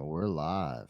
We're live.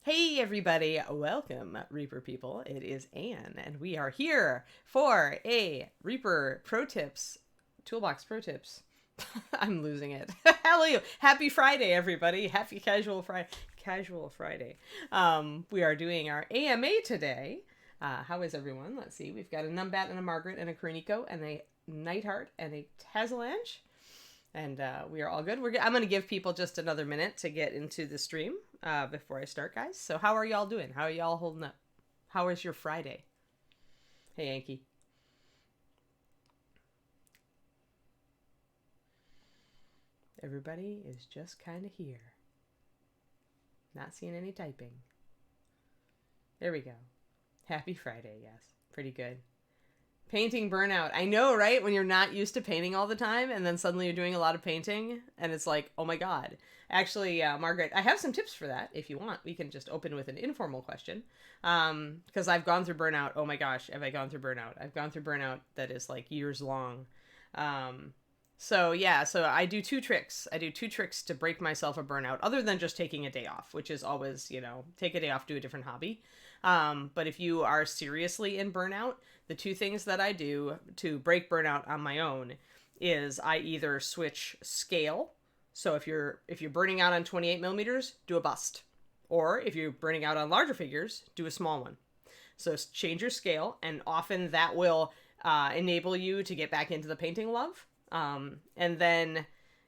Hey everybody, welcome Reaper people. It is Anne and we are here for a Reaper Pro Tips, Toolbox Pro Tips. I'm losing it. Hello, happy Friday everybody. Happy Casual Friday. We are doing our AMA today. How is everyone? Let's see. We've got a Numbat and a Margaret and a Kroniko and a Nightheart and a Tazalange. And we are all good. I'm going to give people just another minute to get into the stream before I start, guys. So how are y'all doing? How are y'all holding up? How was your Friday? Hey, Yankee. Everybody is just kind of here. Not seeing any typing. There we go. Happy Friday, yes. Pretty good. Painting burnout. I know, right? When you're not used to painting all the time and then suddenly you're doing a lot of painting and it's like, oh my God. Actually, Margaret, I have some tips for that if you want. We can just open with an informal question. Because I've gone through burnout. Oh my gosh, have I gone through burnout? I've gone through burnout that is like years long. So I do two tricks. I do two tricks to break myself of burnout other than just taking a day off, which is always, take a day off, do a different hobby. But if you are seriously in burnout, the two things that I do to break burnout on my own is I either switch scale. So if you're burning out on 28 millimeters, do a bust. Or if you're burning out on larger figures, do a small one. So change your scale, and often that will enable you to get back into the painting love. And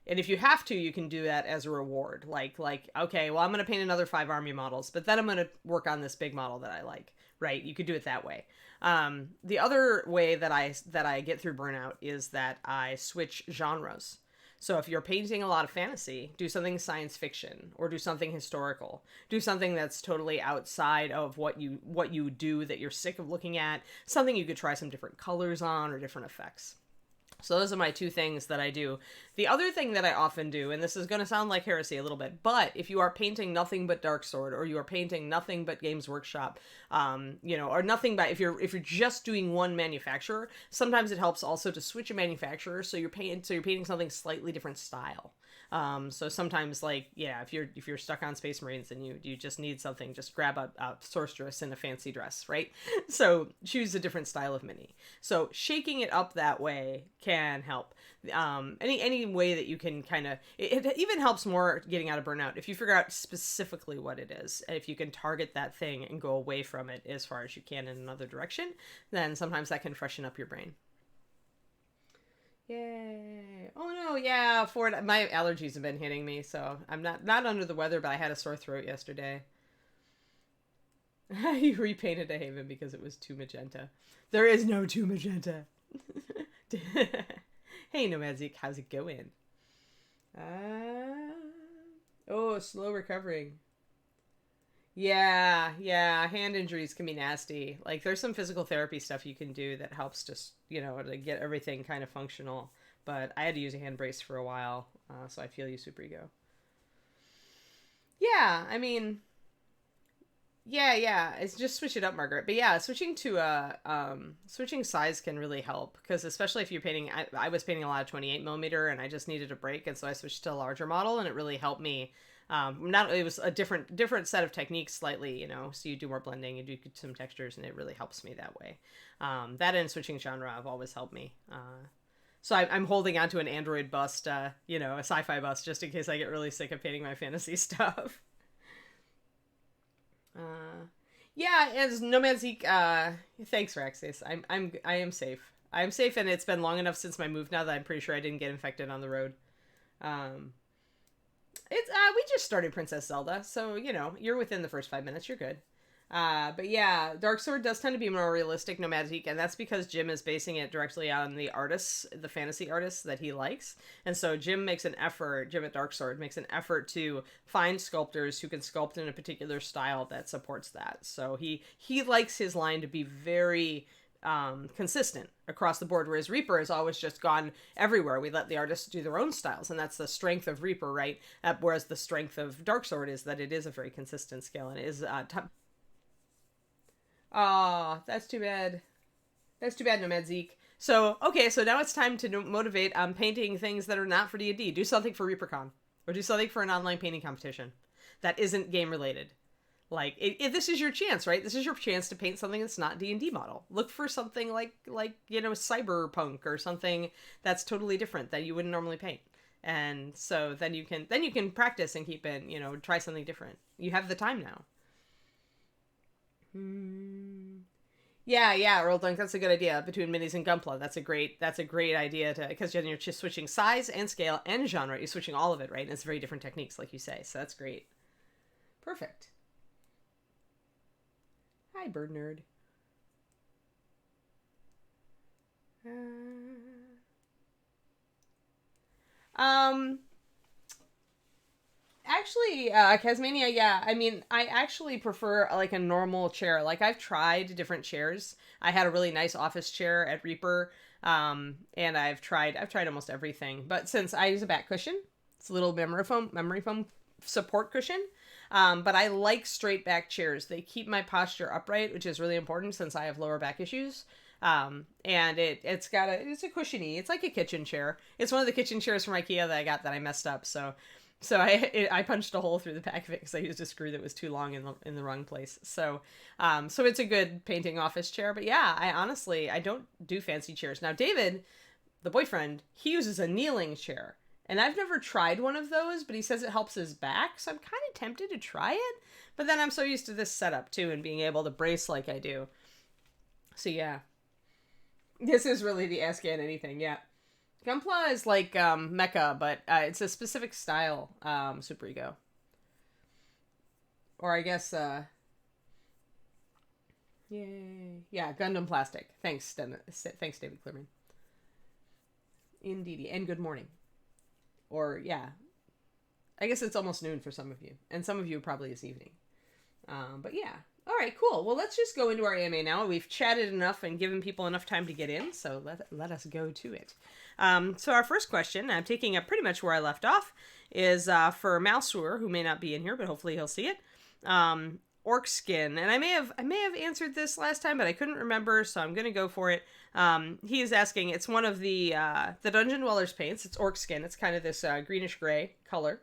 if you have to, you can do that as a reward. Like, okay, well, I'm going to paint another 5 army models, but then I'm going to work on this big model that I like, right? You could do it that way. The other way that I get through burnout is that I switch genres. So if you're painting a lot of fantasy, do something science fiction or do something historical. Do something that's totally outside of what you do that you're sick of looking at. Something you could try some different colors on or different effects. So those are my two things that I do. The other thing that I often do, and this is going to sound like heresy a little bit, but if you are painting nothing but Dark Sword, or you are painting nothing but Games Workshop, or nothing but if you're just doing one manufacturer, sometimes it helps also to switch a manufacturer so you're painting something slightly different style. So sometimes, like, yeah, if you're stuck on Space Marines and you just need something, just grab a sorceress in a fancy dress, right? So choose a different style of mini. So shaking it up that way can help. Any way that you can kind of, it even helps more getting out of burnout if you figure out specifically what it is. And if you can target that thing and go away from it as far as you can in another direction, then sometimes that can freshen up your brain. Yay. Oh no, yeah, my allergies have been hitting me, so I'm not under the weather, but I had a sore throat yesterday. You repainted a Haven because it was too magenta. There is no too magenta. Hey Nomadzik, how's it going? Oh, slow recovering. Yeah, hand injuries can be nasty. Like, there's some physical therapy stuff you can do that helps just, to get everything kind of functional. But I had to use a hand brace for a while, so I feel you, Super Ego. Yeah, I mean, yeah. It's just switch it up, Margaret. But yeah, switching size can really help because especially if you're painting, I was painting a lot of 28 millimeter and I just needed a break, and so I switched to a larger model, and it really helped me. Not it was a different set of techniques slightly, so you do more blending, you do some textures, and it really helps me that way. That and switching genre have always helped me. So I'm holding on to an android bust, a sci-fi bust, just in case I get really sick of painting my fantasy stuff. Yeah, as Nomad Zeke, thanks Rexis. I am safe. I'm safe, and it's been long enough since my move now that I'm pretty sure I didn't get infected on the road. We just started Princess Zelda, so, you know, you're within the first 5 minutes. You're good. But yeah, Dark Sword does tend to be more realistic nomadic, and that's because Jim is basing it directly on the artists, the fantasy artists that he likes. And so Jim at Dark Sword makes an effort to find sculptors who can sculpt in a particular style that supports that. So he likes his line to be very consistent across the board, whereas Reaper has always just gone everywhere. We let the artists do their own styles, and that's the strength of Reaper, right? Whereas the strength of Dark Sword is that it is a very consistent scale, and it is oh, that's too bad. That's too bad, Nomad Zeke. So, okay, so now it's time to motivate painting things that are not for D&D. Do something for ReaperCon. Or do something for an online painting competition that isn't game-related. Like, this is your chance, right? This is your chance to paint something that's not D&D model. Look for something like you know, cyberpunk or something that's totally different that you wouldn't normally paint. And so then you can practice and keep it, you know, try something different. You have the time now. Yeah, Earl Dunk, that's a good idea. Between minis and Gunpla, that's a great idea because then you're just switching size and scale and genre. You're switching all of it, right? And it's very different techniques, like you say. So that's great. Perfect. Hi, Bird Nerd. Actually, Casmania, yeah. I mean, I actually prefer like a normal chair. Like I've tried different chairs. I had a really nice office chair at Reaper, and I've tried almost everything. But since I use a back cushion, it's a little memory foam support cushion. But I like straight back chairs. They keep my posture upright, which is really important since I have lower back issues. And it's a cushiony. It's like a kitchen chair. It's one of the kitchen chairs from IKEA that I got that I messed up. So I punched a hole through the back of it because I used a screw that was too long in the wrong place. So it's a good painting office chair. But yeah, I don't do fancy chairs. Now, David, the boyfriend, he uses a kneeling chair. And I've never tried one of those, but he says it helps his back. So I'm kind of tempted to try it. But then I'm so used to this setup too and being able to brace like I do. So yeah. This is really the Ask Ann Anything, yeah. Gunpla is like mecha, but it's a specific style Super Ego. Or I guess, yay. Yeah, Gundam Plastic. Thanks, David Clearman. Indeed, and good morning. Or, yeah. I guess it's almost noon for some of you. And some of you probably is evening. But yeah. All right, cool. Well, let's just go into our AMA now. We've chatted enough and given people enough time to get in, so let us go to it. So our first question, I'm taking up pretty much where I left off, is for Malsur, who may not be in here, but hopefully he'll see it. Orc skin, and I may have answered this last time, but I couldn't remember, so I'm gonna go for it. He is asking. It's one of the Dungeon Dwellers paints. It's orc skin. It's kind of this greenish gray color,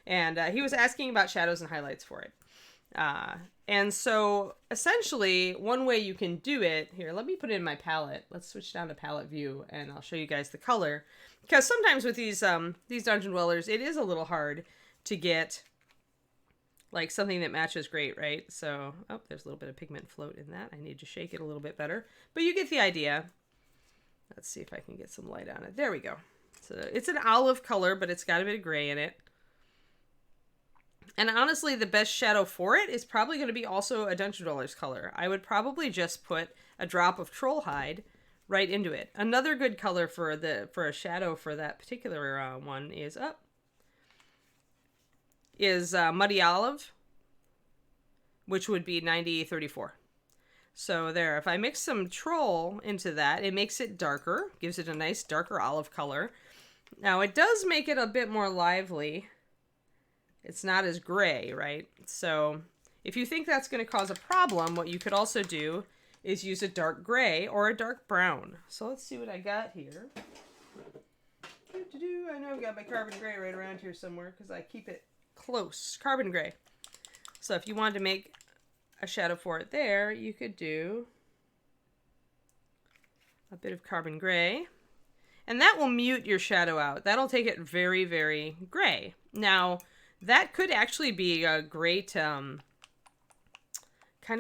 and he was asking about shadows and highlights for it. And so essentially one way you can do it here, let me put it in my palette. Let's switch down to palette view and I'll show you guys the color, because sometimes with these Dungeon Dwellers, it is a little hard to get like something that matches great, right? So, oh, there's a little bit of pigment float in that. I need to shake it a little bit better, but you get the idea. Let's see if I can get some light on it. There we go. So it's an olive color, but it's got a bit of gray in it. And honestly, the best shadow for it is probably going to be also a Dungeon Dweller's color. I would probably just put a drop of Troll Hide right into it. Another good color for a shadow for that particular one is Muddy Olive, which would be 9034. So there, if I mix some Troll into that, it makes it darker, gives it a nice darker olive color. Now, it does make it a bit more lively. It's not as gray, right? So if you think that's going to cause a problem, what you could also do is use a dark gray or a dark brown. So let's see what I got here. I know I've got my carbon gray right around here somewhere because I keep it close. Carbon gray. So if you wanted to make a shadow for it there, you could do a bit of carbon gray. And that will mute your shadow out. That'll take it very, very gray. Now, that could actually be a great kind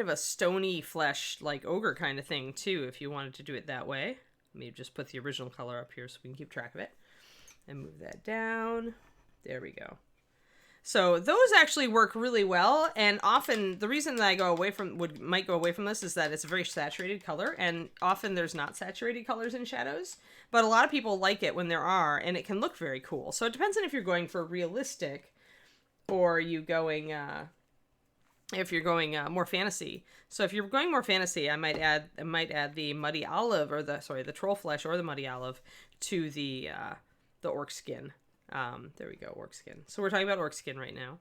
of a stony flesh, like ogre kind of thing, too, if you wanted to do it that way. Let me just put the original color up here so we can keep track of it. And move that down. There we go. So those actually work really well, and often the reason that I might go away from this is that it's a very saturated color, and often there's not saturated colors in shadows, but a lot of people like it when there are, and it can look very cool. So it depends on if you're going for realistic or you going if you're going more fantasy. So if you're going more fantasy, I might add the muddy olive, or the troll flesh or the muddy olive to the orc skin. There we go, orc skin. So we're talking about orc skin right now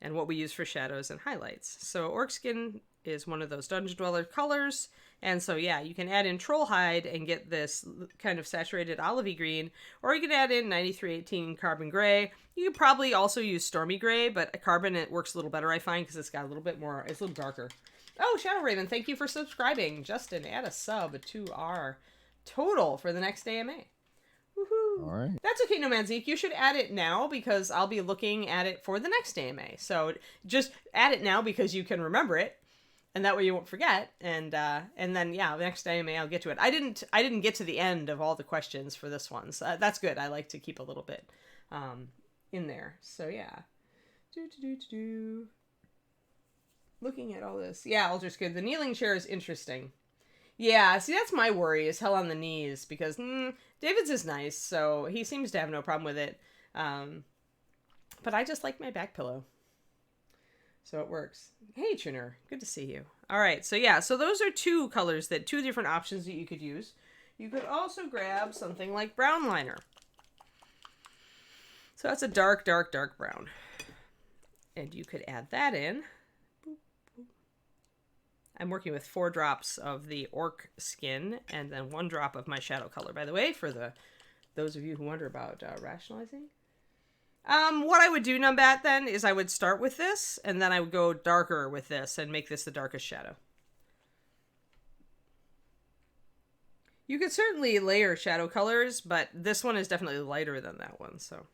and what we use for shadows and highlights. So orc skin is one of those dungeon dweller colors. And so, yeah, you can add in troll hide and get this kind of saturated olivey green, or you can add in 9318 carbon gray. You could probably also use stormy gray, but carbon, it works a little better, I find, because it's got a little bit more, it's a little darker. Oh, Shadow Raven, thank you for subscribing. Justin, add a sub to our total for the next AMA. Woohoo. All right. That's okay, No Man Zeke. You should add it now because I'll be looking at it for the next AMA. So just add it now because you can remember it, and that way you won't forget. And then the next AMA I'll get to it. I didn't get to the end of all the questions for this one, so that's good. I like to keep a little bit in there. So yeah. Looking at all this. Yeah, Alder's good. The kneeling chair is interesting. Yeah, see, that's my worry, is hell on the knees, because David's is nice, so he seems to have no problem with it. But I just like my back pillow. So it works. Hey, Tuner, good to see you. All right, so yeah, so those are two different options that you could use. You could also grab something like brown liner. So that's a dark, dark, dark brown. And you could add that in. I'm working with 4 drops of the orc skin and then 1 drop of my shadow color, by the way, for those of you who wonder about rationalizing. What I would do, Numbat, then, is I would start with this, and then I would go darker with this and make this the darkest shadow. You could certainly layer shadow colors, but this one is definitely lighter than that one, so,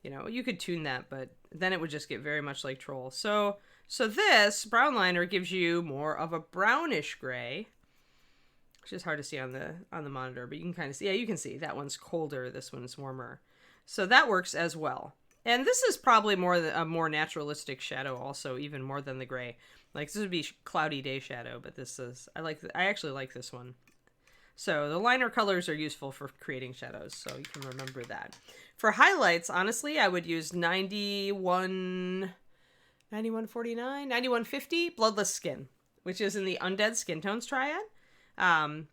you know, you could tune that, but then it would just get very much like Troll. So this brown liner gives you more of a brownish gray, which is hard to see on the monitor, but you can kind of see. Yeah, you can see that one's colder, this one's warmer. So that works as well. And this is probably a more naturalistic shadow, also, even more than the gray. Like, this would be cloudy day shadow, but this is I actually like this one. So the liner colors are useful for creating shadows, so you can remember that. For highlights, honestly, I would use 9150 Bloodless Skin, which is in the Undead Skin Tones triad. The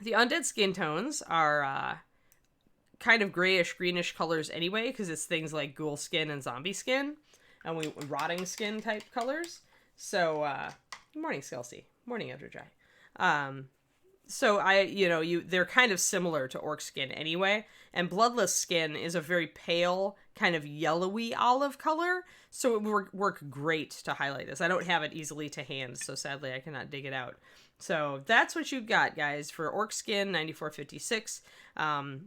Undead Skin Tones are kind of grayish, greenish colors anyway, because it's things like ghoul skin and zombie skin, and rotting skin type colors. So, good morning, Skelsey. Morning, Everdry. So they're kind of similar to orc skin anyway, and bloodless skin is a very pale, kind of yellowy olive color, so it would work great to highlight this. I don't have it easily to hand, so sadly I cannot dig it out. So that's what you've got, guys, for orc skin 9456.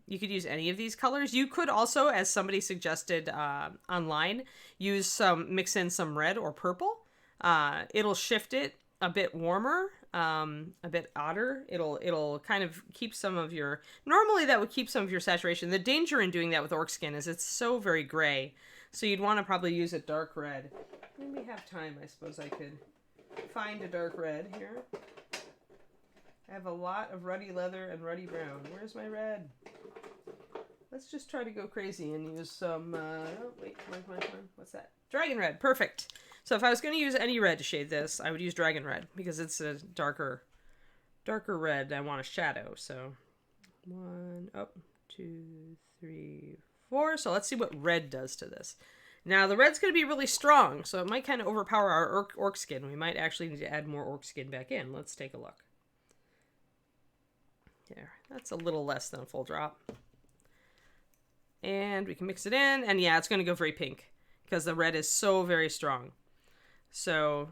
You could use any of these colors. You could also, as somebody suggested online, mix in some red or purple. It'll shift it a bit warmer. A bit odder. It'll kind of keep some of your, normally that would keep some of your saturation. The danger in doing that with orc skin is it's so very gray, so you'd want to probably use a dark red. When we have time, I suppose I could find a dark red here. I have a lot of ruddy leather and ruddy brown. Where's my red? Let's just try to go crazy and use some, oh wait, where's my one? What's that? Dragon red, perfect. So if I was going to use any red to shade this, I would use Dragon Red, because it's a darker red. I want a shadow. So 1, 2, 3, 4. So let's see what red does to this. Now the red's going to be really strong, so it might kind of overpower our orc skin. We might actually need to add more orc skin back in. Let's take a look. There, that's a little less than a full drop. And we can mix it in, and yeah, it's going to go very pink, because the red is so very strong. So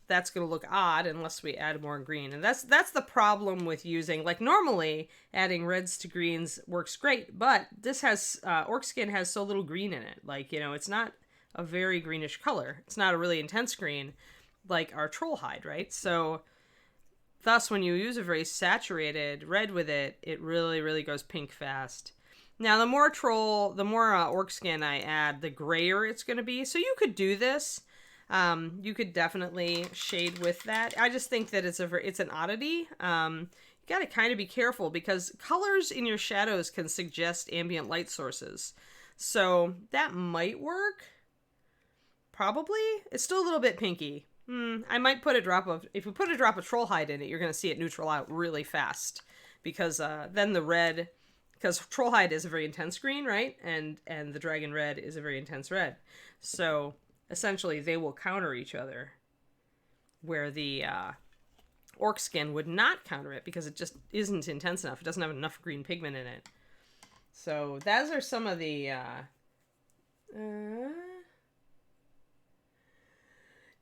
that's going to look odd unless we add more green. And that's the problem with using, like, normally adding reds to greens works great, but this has, orc skin has so little green in it. Like, you know, it's not a very greenish color. It's not a really intense green like our troll hide, right? So thus, when you use a very saturated red with it, it really, really goes pink fast. Now, the more orc skin I add, the grayer it's going to be. So you could do this. You could definitely shade with that. I just think that it's an oddity. You got to kind of be careful because colors in your shadows can suggest ambient light sources. So that might work. Probably. It's still a little bit pinky. I might put if we put a drop of troll hide in it, you're going to see it neutral out really fast. Because then the red, because troll hide is a very intense green, right? And the dragon red is a very intense red. So essentially they will counter each other. Where the orc skin would not counter it because it just isn't intense enough. It doesn't have enough green pigment in it. So those are some of the...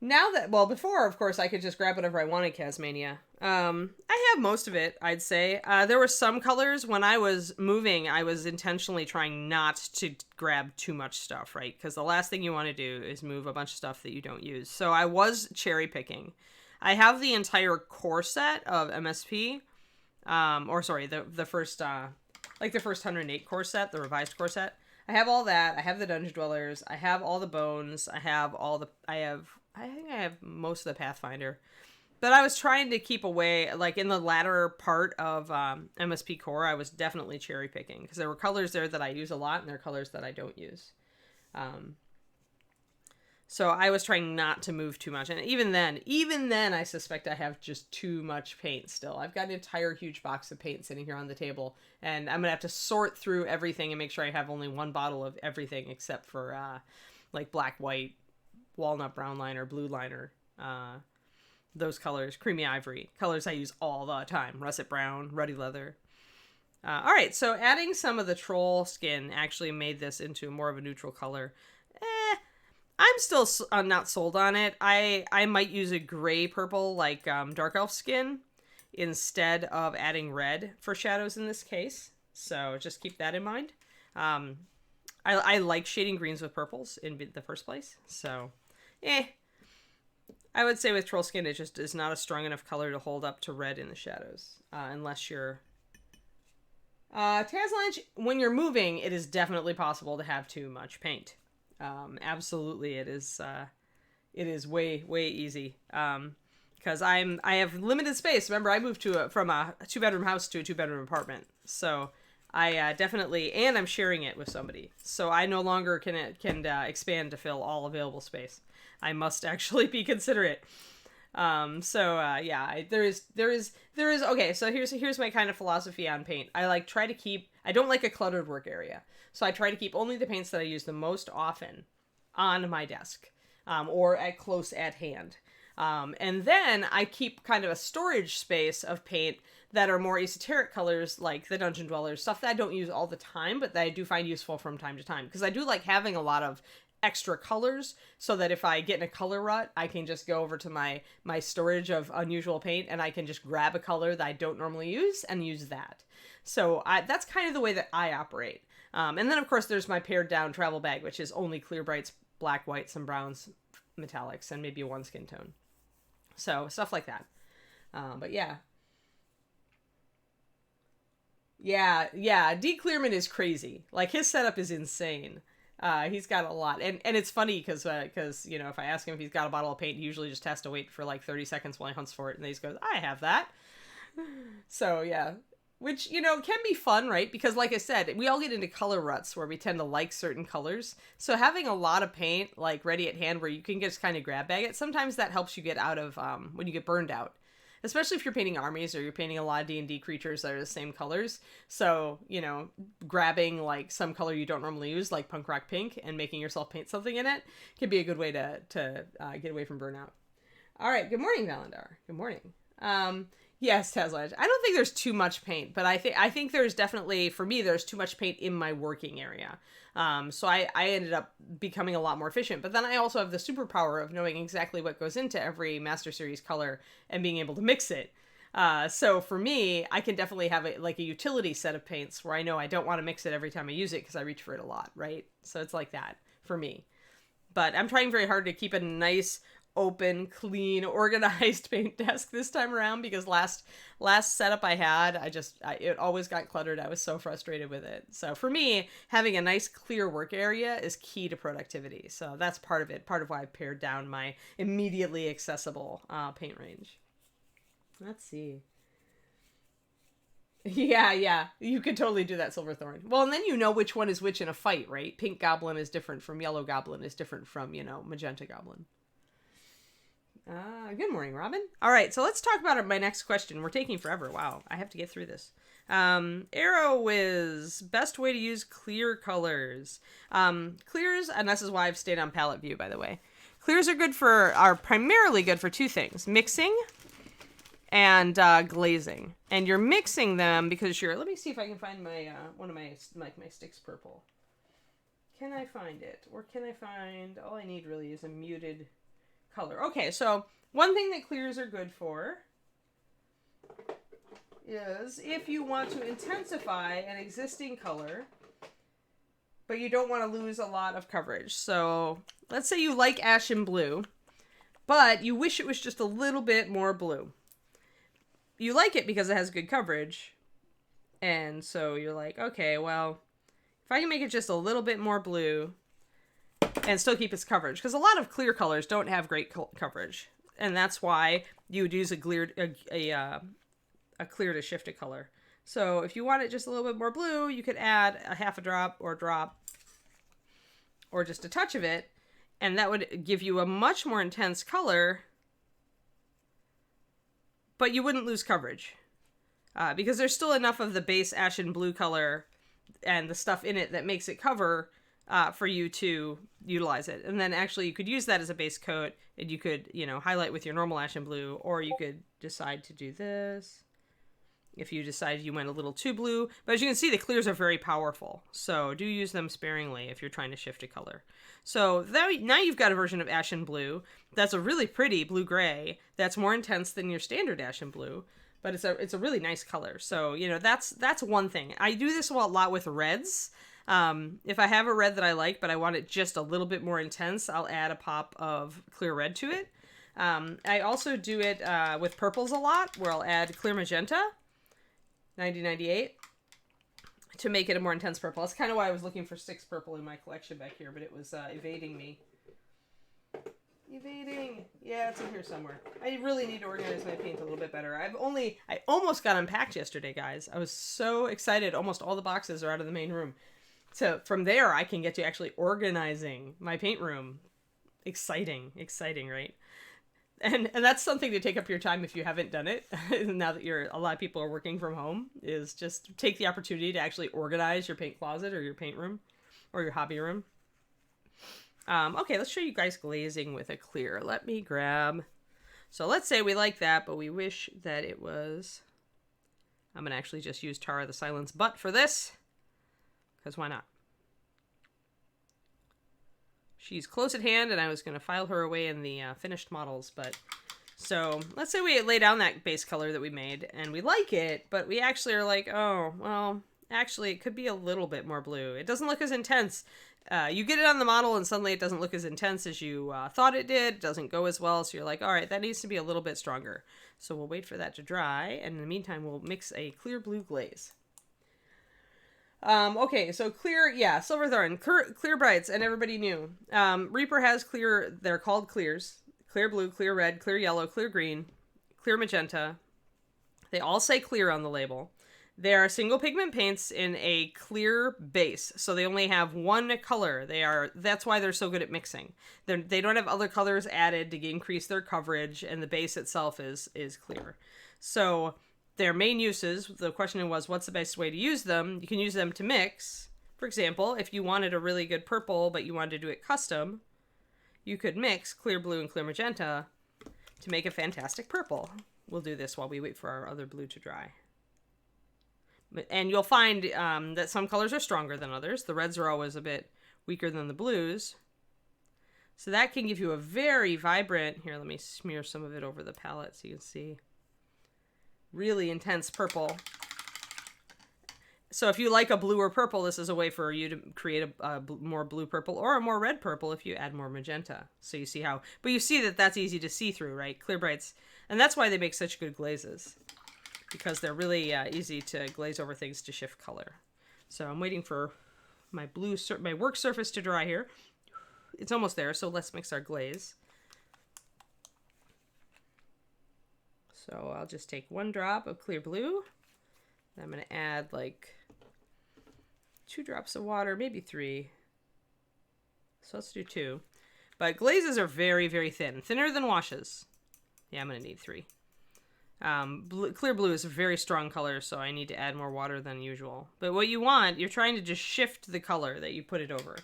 Now that, well, before, of course, I could just grab whatever I wanted, Casmania. I have most of it, I'd say. There were some colors, when I was moving, I was intentionally trying not to grab too much stuff, right? Because the last thing you want to do is move a bunch of stuff that you don't use. So I was cherry picking. I have the entire core set of MSP, the first 108 core set, the revised core set. I have all that. I have the Dungeon Dwellers. I have all the bones. I think I have most of the Pathfinder. But I was trying to keep away, like in the latter part of MSP Core, I was definitely cherry picking. Because there were colors there that I use a lot, and there are colors that I don't use. So I was trying not to move too much. And even then, I suspect I have just too much paint still. I've got an entire huge box of paint sitting here on the table. And I'm going to have to sort through everything and make sure I have only one bottle of everything except for like black, white, walnut brown liner, blue liner, those colors, creamy ivory, colors I use all the time, russet brown, ruddy leather. All right, so adding some of the troll skin actually made this into more of a neutral color. I'm still not sold on it. I might use a gray purple like dark elf skin instead of adding red for shadows in this case. So just keep that in mind. I like shading greens with purples in the first place, so I would say with troll skin, it just is not a strong enough color to hold up to red in the shadows, unless you're... Tazlanch, when you're moving, it is definitely possible to have too much paint. Absolutely, it is way, way easy. Because I have limited space. Remember, I moved from a 2-bedroom house to a 2-bedroom apartment. So I definitely, and I'm sharing it with somebody. So I no longer can expand to fill all available space. I must actually be considerate. There is okay. So here's my kind of philosophy on paint. I don't like a cluttered work area. So I try to keep only the paints that I use the most often on my desk, or close at hand. And then I keep kind of a storage space of paint that are more esoteric colors, like the Dungeon Dwellers, stuff that I don't use all the time, but that I do find useful from time to time. Because I do like having a lot of extra colors, so that if I get in a color rut, I can just go over to my storage of unusual paint, and I can just grab a color that I don't normally use and use that. So that's kind of the way that I operate. And then, of course, there's my pared down travel bag, which is only clear brights, black, white, some browns, metallics, and maybe one skin tone. So stuff like that. But yeah. D. Clearman is crazy. Like, his setup is insane. He's got a lot. And it's funny because, you know, if I ask him if he's got a bottle of paint, he usually just has to wait for like 30 seconds while he hunts for it. And then he goes, I have that. So, yeah. Which, you know, can be fun, right? Because like I said, we all get into color ruts where we tend to like certain colors. So having a lot of paint, like, ready at hand where you can just kind of grab bag it, sometimes that helps you get out of, when you get burned out. Especially if you're painting armies or you're painting a lot of D&D creatures that are the same colors. So, you know, grabbing, like, some color you don't normally use, like punk rock pink, and making yourself paint something in it can be a good way to get away from burnout. All right. Good morning, Valandar. Good morning. Yes, Tesla. I don't think there's too much paint, but I think there's definitely, for me, there's too much paint in my working area. So I ended up becoming a lot more efficient. But then I also have the superpower of knowing exactly what goes into every Master Series color and being able to mix it. So for me, I can definitely have a utility set of paints where I know I don't want to mix it every time I use it because I reach for it a lot, right? So it's like that for me. But I'm trying very hard to keep a nice open, clean, organized paint desk this time around, because last setup I had, it always got cluttered. I was so frustrated with it. So for me, having a nice clear work area is key to productivity. So that's part of it, part of why I pared down my immediately accessible paint range. Let's see. Yeah, you could totally do that, Silverthorn. Well, and then you know which one is which in a fight, right? Pink Goblin is different from Yellow Goblin, is different from, Magenta Goblin. Good morning, Robin. All right, so let's talk about my next question. We're taking forever. Wow, I have to get through this. Arrow Wiz, best way to use clear colors. Clears, and this is why I've stayed on palette view, by the way. Clears are primarily good for two things: mixing and glazing. And you're mixing them because let me see if I can find my one of my sticks purple. Can I find it? Or can I find, all I need really is a muted color. Okay, so one thing that clears are good for is if you want to intensify an existing color, but you don't want to lose a lot of coverage. So let's say you like Ashen Blue, but you wish it was just a little bit more blue. You like it because it has good coverage, and so you're like, okay, well, if I can make it just a little bit more blue and still keep its coverage, because a lot of clear colors don't have great coverage, and that's why you would use a clear to shift a color. So if you want it just a little bit more blue, you could add a half a drop or just a touch of it, and that would give you a much more intense color, but you wouldn't lose coverage because there's still enough of the base Ashen Blue color and the stuff in it that makes it cover for you to utilize it. And then actually you could use that as a base coat, and you could, highlight with your normal Ashen Blue, or you could decide to do this if you decide you went a little too blue. But as you can see, the clears are very powerful, so do use them sparingly if you're trying to shift a color. So now you've got a version of Ashen Blue that's a really pretty blue-gray that's more intense than your standard Ashen Blue, but it's a really nice color. So, that's one thing. I do this a lot with reds. If I have a red that I like, but I want it just a little bit more intense, I'll add a pop of clear red to it. I also do it with purples a lot, where I'll add clear magenta, 9098, to make it a more intense purple. That's kind of why I was looking for sticks purple in my collection back here, but it was evading me. Yeah, it's in here somewhere. I really need to organize my paint a little bit better. I almost got unpacked yesterday, guys. I was so excited. Almost all the boxes are out of the main room. So from there, I can get to actually organizing my paint room. Exciting, right? And that's something to take up your time if you haven't done it. Now that a lot of people are working from home, is just take the opportunity to actually organize your paint closet or your paint room or your hobby room. Okay, let's show you guys glazing with a clear. Let me grab. So let's say we like that, but we wish that it was. I'm going to actually just use Tara the Silence Butt for this, because why not? She's close at hand, and I was going to file her away in the finished models, but so let's say we lay down that base color that we made, and we like it, but we actually are like, oh, well, actually, it could be a little bit more blue. It doesn't look as intense. You get it on the model, and suddenly it doesn't look as intense as you thought it did. It doesn't go as well, so you're like, all right, that needs to be a little bit stronger. So we'll wait for that to dry, and in the meantime, we'll mix a clear blue glaze. Okay, so clear, yeah, Silverthorn, clear brights, and everybody knew. Reaper has clear, they're called clears. Clear blue, clear red, clear yellow, clear green, clear magenta. They all say clear on the label. They are single pigment paints in a clear base, so they only have one color. That's why they're so good at mixing. They don't have other colors added to increase their coverage, and the base itself is clear. So their main uses, the question was, what's the best way to use them? You can use them to mix. For example, if you wanted a really good purple, but you wanted to do it custom, you could mix clear blue and clear magenta to make a fantastic purple. We'll do this while we wait for our other blue to dry. And you'll find that some colors are stronger than others. The reds are always a bit weaker than the blues. So that can give you a very vibrant, here, let me smear some of it over the palette so you can see, really intense purple. So if you like a blue or purple, this is a way for you to create a more blue purple or a more red purple if you add more magenta. So you see how, but you see that that's easy to see through, right? Clear Brights. And that's why they make such good glazes, because they're really easy to glaze over things to shift color. So I'm waiting for my my work surface to dry here. It's almost there, so let's mix our glaze. So I'll just take 1 drop of clear blue. I'm going to add like 2 drops of water, maybe 3. So let's do 2. But glazes are very, very thin. Thinner than washes. Yeah, I'm going to need 3. Clear blue is a very strong color, so I need to add more water than usual. But what you want, you're trying to just shift the color that you put it over.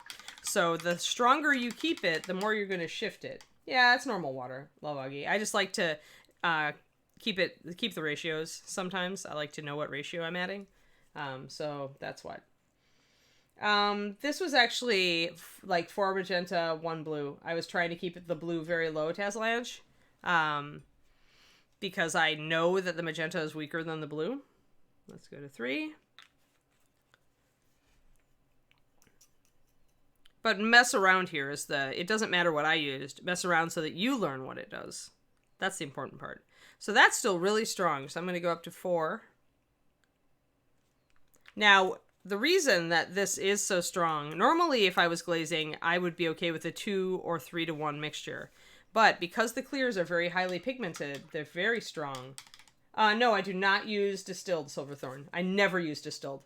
So the stronger you keep it, the more you're going to shift it. Yeah, it's normal water, Love Augie. I just like to keep the ratios. Sometimes I like to know what ratio I'm adding. So that's what. This was actually like 4 magenta, 1 blue. I was trying to keep the blue very low, Tazlange. Because I know that the magenta is weaker than the blue. Let's go to 3. But mess around here is it doesn't matter what I used. Mess around so that you learn what it does. That's the important part. So that's still really strong. So I'm going to go up to 4. Now, the reason that this is so strong, normally if I was glazing, I would be okay with a 2 or 3 to 1 mixture. But because the clears are very highly pigmented, they're very strong. No, I do not use distilled Silverthorn. I never use distilled.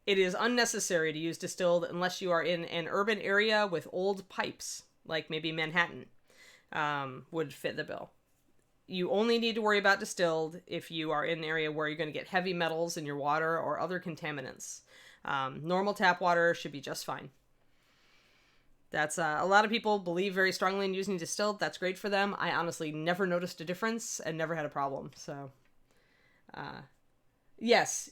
It is unnecessary to use distilled unless you are in an urban area with old pipes, like maybe Manhattan, would fit the bill. You only need to worry about distilled if you are in an area where you're going to get heavy metals in your water or other contaminants. Normal tap water should be just fine. That's a lot of people believe very strongly in using distilled. That's great for them. I honestly never noticed a difference and never had a problem. So, yes,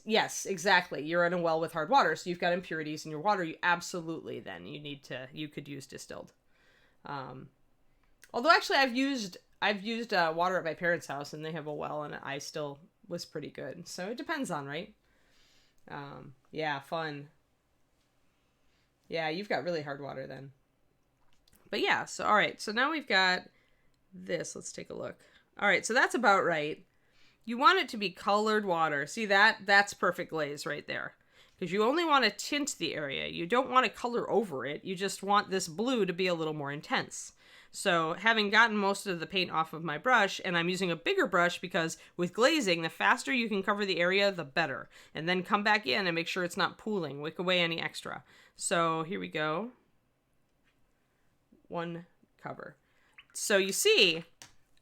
exactly. You're in a well with hard water, so you've got impurities in your water. You absolutely you could use distilled. Although actually I've used water at my parents' house and they have a well and I still was pretty good. So it depends on, right? Yeah, fun. Yeah, you've got really hard water then. But yeah, so all right, so now we've got this. Let's take a look. All right, so that's about right. You want it to be colored water. See that's perfect glaze right there. Because you only want to tint the area. You don't want to color over it. You just want this blue to be a little more intense. So having gotten most of the paint off of my brush, and I'm using a bigger brush because with glazing, the faster you can cover the area, the better. And then come back in and make sure it's not pooling. Wick away any extra. So here we go. 1 cover. So you see,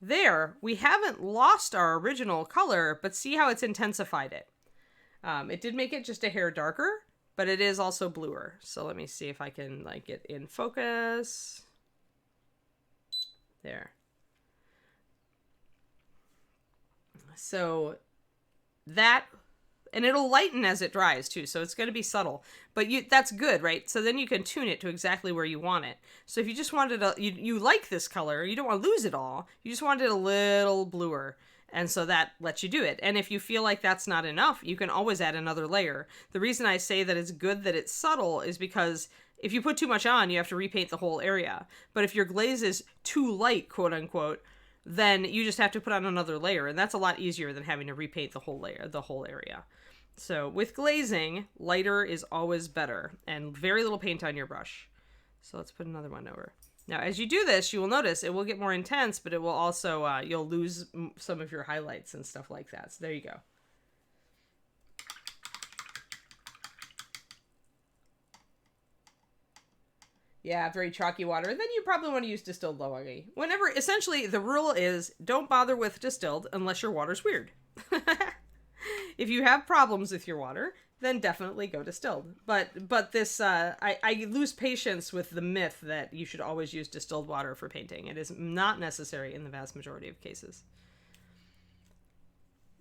there, we haven't lost our original color, but see how it's intensified it. It did make it just a hair darker, but it is also bluer. So let me see if I can get in focus. There. So that, and it'll lighten as it dries too, so it's going to be subtle. But that's good, right? So then you can tune it to exactly where you want it. So if you just wanted you like this color, you don't want to lose it all. You just want it a little bluer. And so that lets you do it. And if you feel like that's not enough, you can always add another layer. The reason I say that it's good that it's subtle is because if you put too much on, you have to repaint the whole area. But if your glaze is too light, quote unquote, then you just have to put on another layer. And that's a lot easier than having to repaint the whole area. So with glazing, lighter is always better and very little paint on your brush. So let's put another one over. Now, as you do this, you will notice it will get more intense, but it will also, you'll lose some of your highlights and stuff like that. So there you go. Yeah, very chalky water. Then you probably want to use distilled Love Augie. Whenever, essentially, the rule is don't bother with distilled unless your water's weird. If you have problems with your water, then definitely go distilled. But this, I lose patience with the myth that you should always use distilled water for painting. It is not necessary in the vast majority of cases.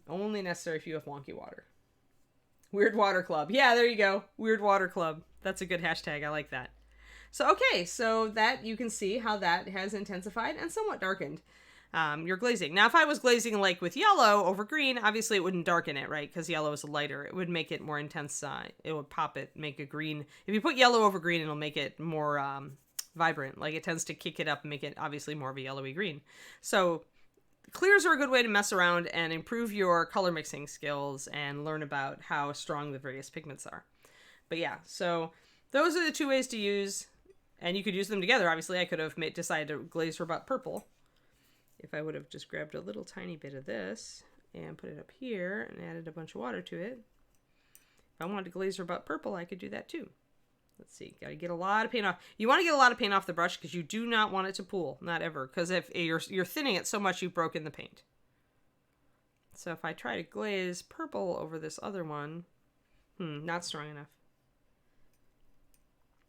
Only necessary if you have wonky water. Weird Water Club. Yeah, there you go. Weird Water Club. That's a good hashtag. I like that. So, okay, so that you can see how that has intensified and somewhat darkened. your glazing. Now, if I was glazing like with yellow over green, obviously it wouldn't darken it, right? Because yellow is lighter. It would make it more intense. It would pop it, make a green. If you put yellow over green, it'll make it more vibrant. Like it tends to kick it up and make it obviously more of a yellowy green. So clears are a good way to mess around and improve your color mixing skills and learn about how strong the various pigments are. But yeah, so those are the two ways to use, and you could use them together. Obviously, I could have decided to glaze robot purple if I would have just grabbed a little tiny bit of this and put it up here and added a bunch of water to it. If I wanted to glaze robot purple, I could do that too. Let's see, gotta get a lot of paint off. You want to get a lot of paint off the brush because you do not want it to pool, not ever, because if you're thinning it so much, you've broken the paint. So if I try to glaze purple over this other one, not strong enough.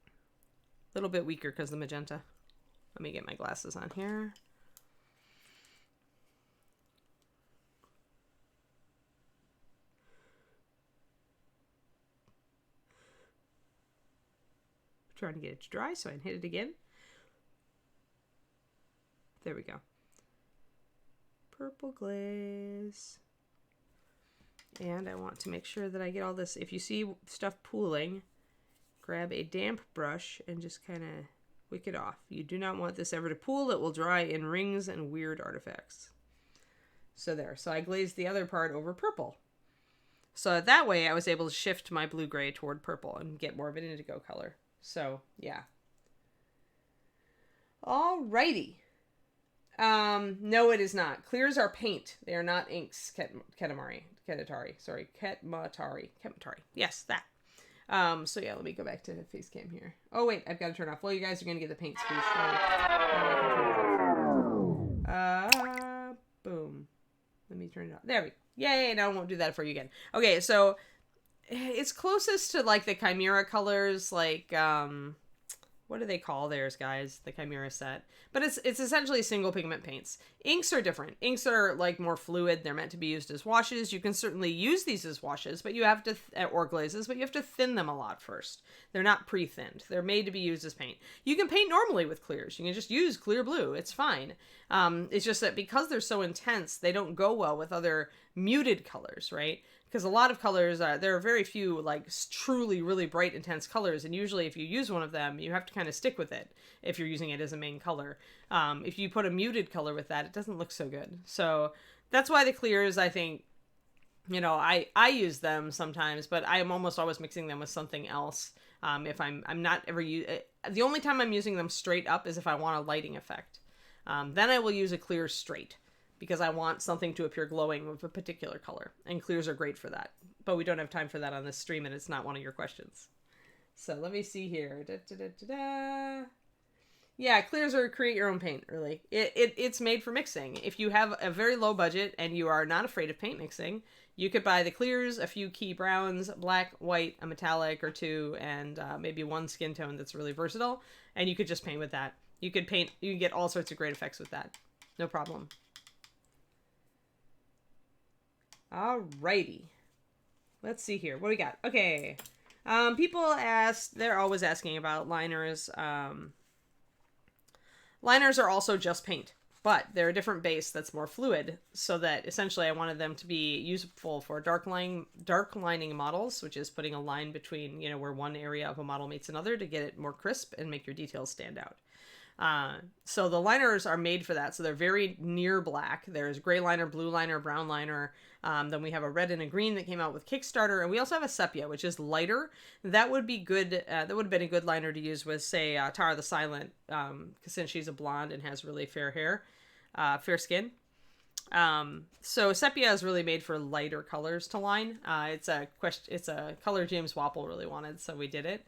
A little bit weaker because of the magenta. Let me get my glasses on here. Trying to get it to dry so I can hit it again. There we go. Purple glaze. And I want to make sure that I get all this. If you see stuff pooling, grab a damp brush and just kind of wick it off. You do not want this ever to pool. It will dry in rings and weird artifacts. So there. So I glazed the other part over purple. So that way I was able to shift my blue-gray toward purple and get more of an indigo color. So, yeah. Alrighty. No, it is not. Clears are paint. They are not inks, Ketmatari. Yes, that. So yeah, let me go back to face cam here. Oh, wait, I've got to turn off. Well, you guys are going to get the paint squeeze. Boom. Let me turn it off. There we go. Yay, now I won't do that for you again. Okay, so it's closest to like the Chimera colors, like what do they call theirs, guys? The Chimera set. But it's essentially single pigment paints. Inks are different. Inks are like more fluid. They're meant to be used as washes. You can certainly use these as washes, but you have to or glazes, but you have to thin them a lot first. They're not pre-thinned. They're made to be used as paint. You can paint normally with clears. You can just use clear blue. It's fine. It's just that because they're so intense, they don't go well with other muted colors, right? Because a lot of colors, there are very few like truly really bright intense colors, and usually if you use one of them, you have to kind of stick with it if you're using it as a main color. If you put a muted color with that, it doesn't look so good. So that's why the clears, I think, you know, I use them sometimes, but I am almost always mixing them with something else. If I'm not ever the only time I'm using them straight up is if I want a lighting effect. Then I will use a clear straight, because I want something to appear glowing with a particular color. And clears are great for that. But we don't have time for that on this stream, and it's not one of your questions. So let me see here. Yeah, clears are create your own paint, really. It's made for mixing. If you have a very low budget and you are not afraid of paint mixing, you could buy the clears, a few key browns, black, white, a metallic or two, and maybe one skin tone that's really versatile. And you could just paint with that. You could get all sorts of great effects with that. No problem. Alrighty. Let's see here. What do we got? Okay. People they're always asking about liners. Liners are also just paint, but they're a different base that's more fluid, so that essentially I wanted them to be useful for dark lining models, which is putting a line between, you know, where one area of a model meets another to get it more crisp and make your details stand out. So the liners are made for that. So they're very near black. There's gray liner, blue liner, brown liner. Then we have a red and a green that came out with Kickstarter. And we also have a sepia, which is lighter. That would be good. That would have been a good liner to use with, say, Tara the Silent, since she's a blonde and has really fair hair, fair skin. So sepia is really made for lighter colors to line. It's a color James Wapple really wanted, so we did it.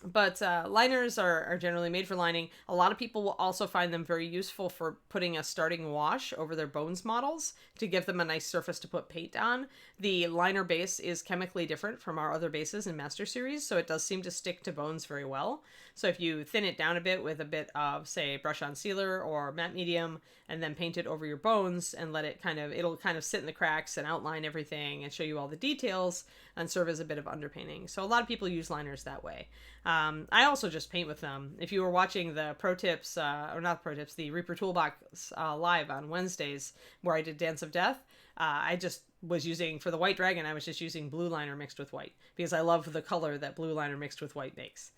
But liners are generally made for lining. A lot of people will also find them very useful for putting a starting wash over their bones models to give them a nice surface to put paint on. The liner base is chemically different from our other bases in Master Series, so it does seem to stick to bones very well. So if you thin it down a bit with a bit of, say, brush on sealer or matte medium, and then paint it over your bones and let it it'll kind of sit in the cracks and outline everything and show you all the details and serve as a bit of underpainting. So a lot of people use liners that way. I also just paint with them. If you were watching the pro tips, or not pro tips, the Reaper Toolbox live on Wednesdays where I did Dance of Death, I just was using, for the white dragon, I was just using blue liner mixed with white because I love the color that blue liner mixed with white makes.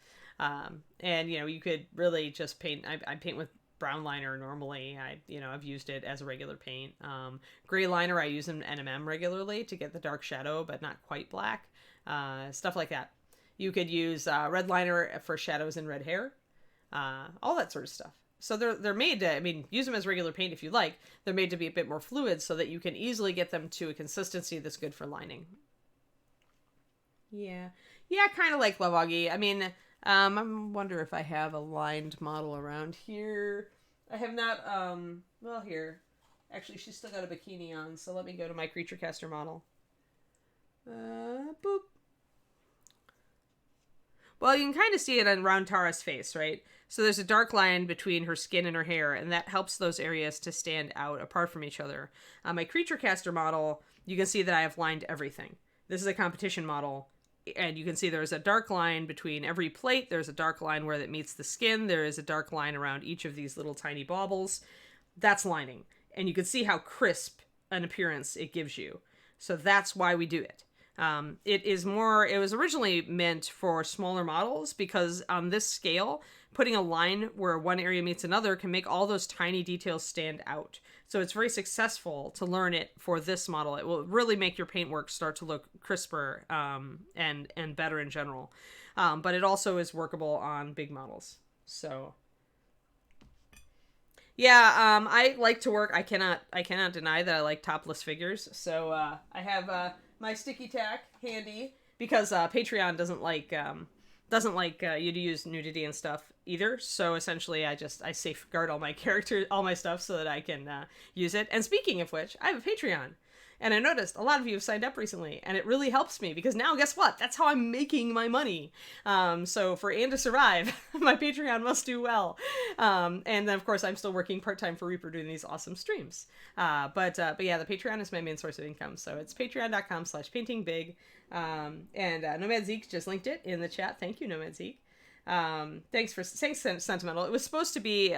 And, you could really just paint, I paint with brown liner normally. I've used it as a regular paint. Gray liner I use in NMM regularly to get the dark shadow, but not quite black. Stuff like that. You could use red liner for shadows and red hair. All that sort of stuff. So they're made to, use them as regular paint if you like. They're made to be a bit more fluid so that you can easily get them to a consistency that's good for lining. Yeah, kind of like Lavoggy. I wonder if I have a lined model around here. I have not, well, here. Actually, she's still got a bikini on, so let me go to my Creature Caster model. Boop. Well, you can kind of see it around Tara's face, right? So there's a dark line between her skin and her hair, and that helps those areas to stand out apart from each other. On my Creature Caster model, you can see that I have lined everything. This is a competition model, and you can see there's a dark line between every plate. There's a dark line where it meets the skin. There is a dark line around each of these little tiny baubles. That's lining. And you can see how crisp an appearance it gives you. So that's why we do it. It was originally meant for smaller models because on this scale, putting a line where one area meets another can make all those tiny details stand out. So it's very successful to learn it for this model. It will really make your paintwork start to look crisper and better in general. But it also is workable on big models. So yeah, I like to work. I cannot deny that I like topless figures. So I have my sticky tack handy because Patreon doesn't like you to use nudity and stuff either. So essentially I safeguard all my stuff so that I can use it. And speaking of which, I have a Patreon. And I noticed a lot of you have signed up recently, and it really helps me because now guess what? That's how I'm making my money. So for Anne to survive, my Patreon must do well. And then of course I'm still working part-time for Reaper doing these awesome streams. But yeah, the Patreon is my main source of income. So it's patreon.com/paintingbig. And Nomad Zeke just linked it in the chat. Thank you, Nomad Zeke. Thanks, Sentimental. It was supposed to be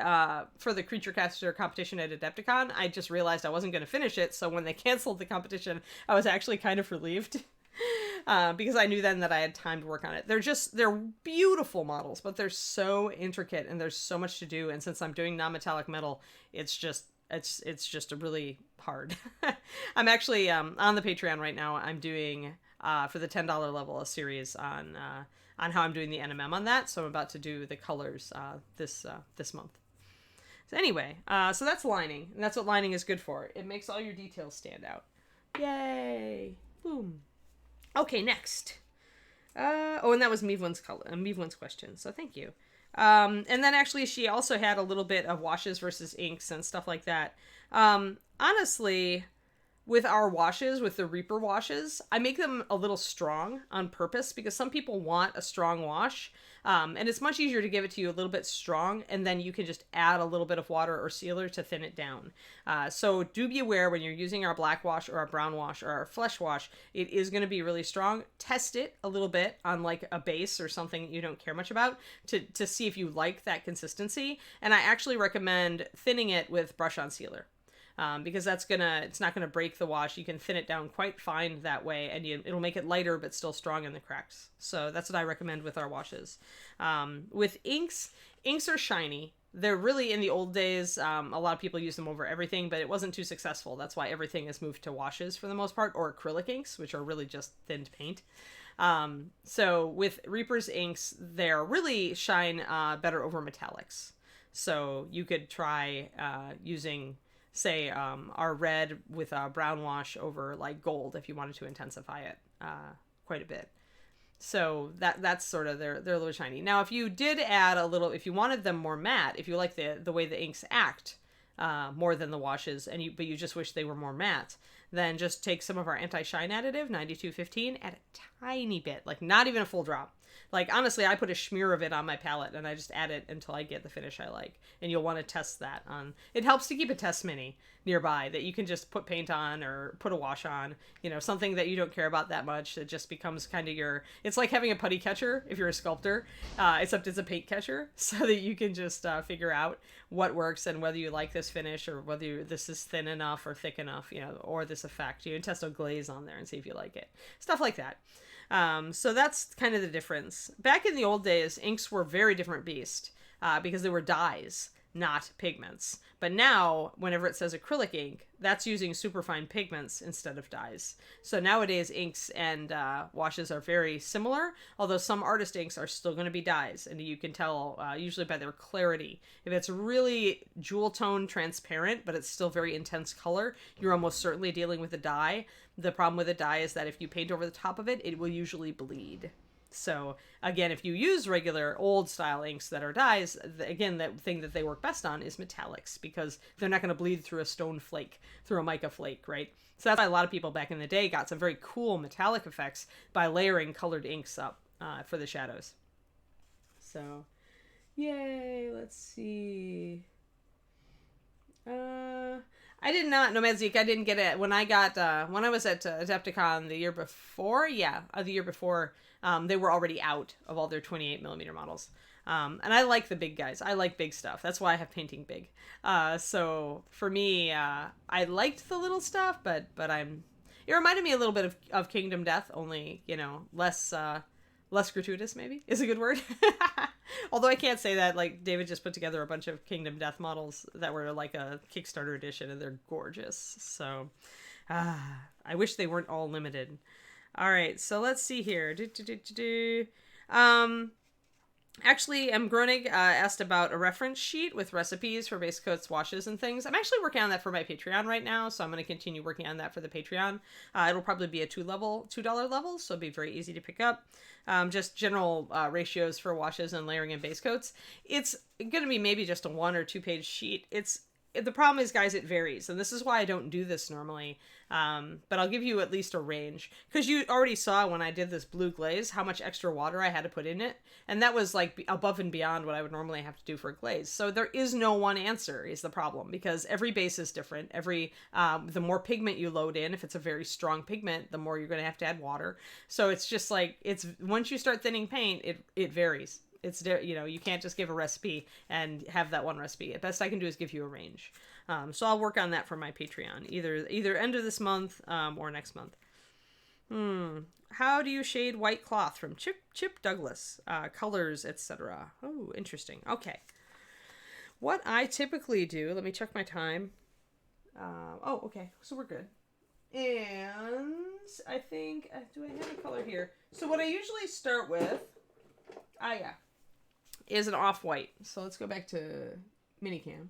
for the Creature Caster competition at Adepticon. I just realized I wasn't going to finish it, so when they canceled the competition, I was actually kind of relieved. Because I knew then that I had time to work on it. They're beautiful models, but they're so intricate and there's so much to do. And since I'm doing non-metallic metal, it's just a really hard. I'm actually on the Patreon right now. I'm doing for the $10 level a series on how I'm doing the NMM on that. So I'm about to do the colors this month. So anyway, so that's lining, and that's what lining is good for. It makes all your details stand out. Yay! Boom. Okay, next. And that was Mevlin's question. So thank you. And then actually she also had a little bit of washes versus inks and stuff like that. Honestly, with our washes, with the Reaper washes, I make them a little strong on purpose because some people want a strong wash. And it's much easier to give it to you a little bit strong, and then you can just add a little bit of water or sealer to thin it down. So do be aware when you're using our black wash or our brown wash or our flesh wash, it is going to be really strong. Test it a little bit on like a base or something you don't care much about to see if you like that consistency. And I actually recommend thinning it with brush on sealer. Because it's not gonna break the wash. You can thin it down quite fine that way, and it'll make it lighter but still strong in the cracks. So that's what I recommend with our washes. With inks are shiny. They're really, in the old days, a lot of people use them over everything, but it wasn't too successful. That's why everything has moved to washes for the most part, or acrylic inks, which are really just thinned paint. So with Reaper's inks, they're really shine better over metallics. So you could try using, say, our red with a brown wash over like gold if you wanted to intensify it quite a bit. So that's sort of they're a little shiny. Now, if you did add a little, if you wanted them more matte, if you like the way the inks act more than the washes, but you just wish they were more matte, then just take some of our anti-shine additive, 9215, add a tiny bit, like not even a full drop. Like, honestly, I put a smear of it on my palette and I just add it until I get the finish I like. And you'll want to test that on. It helps to keep a test mini nearby that you can just put paint on or put a wash on, you know, something that you don't care about that much. It just becomes kind of your, it's like having a putty catcher if you're a sculptor, except it's a paint catcher, so that you can just figure out what works and whether you like this finish or whether this is thin enough or thick enough, you know, or this effect. You can test a glaze on there and see if you like it. Stuff like that. So that's kind of the difference. Back in the old days, inks were very different beast because they were dyes, not pigments. But now, whenever it says acrylic ink, that's using superfine pigments instead of dyes. So nowadays, inks and washes are very similar, although some artist inks are still going to be dyes, and you can tell usually by their clarity. If it's really jewel tone transparent, but it's still very intense color, you're almost certainly dealing with a dye. The problem with a dye is that if you paint over the top of it, it will usually bleed. So again, if you use regular old style inks that are dyes, again, the thing that they work best on is metallics, because they're not going to bleed through a stone flake, through a mica flake, right? So that's why a lot of people back in the day got some very cool metallic effects by layering colored inks up for the shadows. So, yay, let's see. I did not, Nomad Zeke, I didn't get it. When I was at Adepticon the year before, they were already out of all their 28mm models. And I like the big guys. I like big stuff. That's why I have painting big. So for me, I liked the little stuff, but it reminded me a little bit of Kingdom Death, only, you know, less gratuitous, maybe is a good word. Although I can't say that, like, David just put together a bunch of Kingdom Death models that were like a Kickstarter edition, and they're gorgeous. So I wish they weren't all limited. All right, so let's see here. Actually, Groening asked about a reference sheet with recipes for base coats, washes, and things. I'm actually working on that for my Patreon right now, so I'm going to continue working on that for the Patreon. It'll probably be a $2 level, so it'll be very easy to pick up. Just general ratios for washes and layering and base coats. It's going to be maybe just a 1 or 2 page sheet. The problem is, guys, it varies, and this is why I don't do this normally. But I'll give you at least a range, because you already saw when I did this blue glaze how much extra water I had to put in it, and that was like above and beyond what I would normally have to do for a glaze. So there is no one answer is the problem, because every base is different. The more pigment you load in, if it's a very strong pigment, the more you're going to have to add water. So it's just like, once you start thinning paint, it varies. It's, you know, you can't just give a recipe and have that one recipe. The best I can do is give you a range. So I'll work on that for my Patreon, either end of this month or next month. How do you shade white cloth from Chip Douglas? Colors, etc. Oh, interesting. Okay. What I typically do, let me check my time. Okay. So we're good. And I think, do I have a color here? So what I usually start with, is an off-white. So let's go back to Minicam.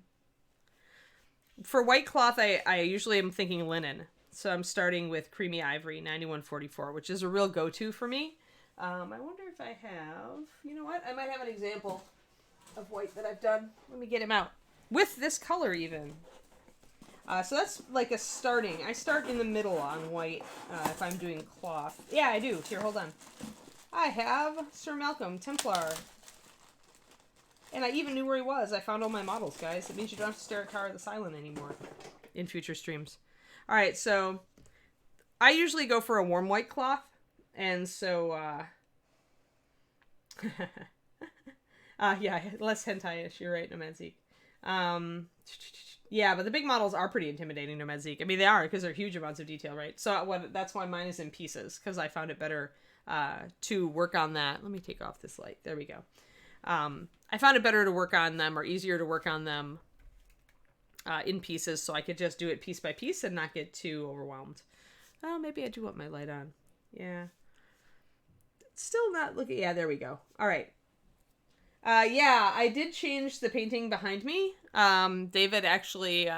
For white cloth, I usually am thinking linen. So I'm starting with Creamy Ivory 9144, which is a real go-to for me. I wonder if I have, you know what? I might have an example of white that I've done. Let me get him out. With this color even. So that's like a starting. I start in the middle on white if I'm doing cloth. Yeah, I do. Here, hold on. I have Sir Malcolm Templar. And I even knew where he was. I found all my models, guys. It means you don't have to stare at Tower of the Silent anymore in future streams. All right, so I usually go for a warm white cloth. And so, yeah, less hentai-ish. You're right, Nomad Zeke. Yeah, but the big models are pretty intimidating, Nomad Zeke. I mean, they are, because they're huge amounts of detail, right? So that's why mine is in pieces, because I found it better to work on that. Let me take off this light. There we go. I found it better to work on them, or easier to work on them in pieces, so I could just do it piece by piece and not get too overwhelmed. Well, maybe I do want my light on. Yeah. Still not looking. Yeah, there we go. All right. Yeah, I did change the painting behind me. David actually,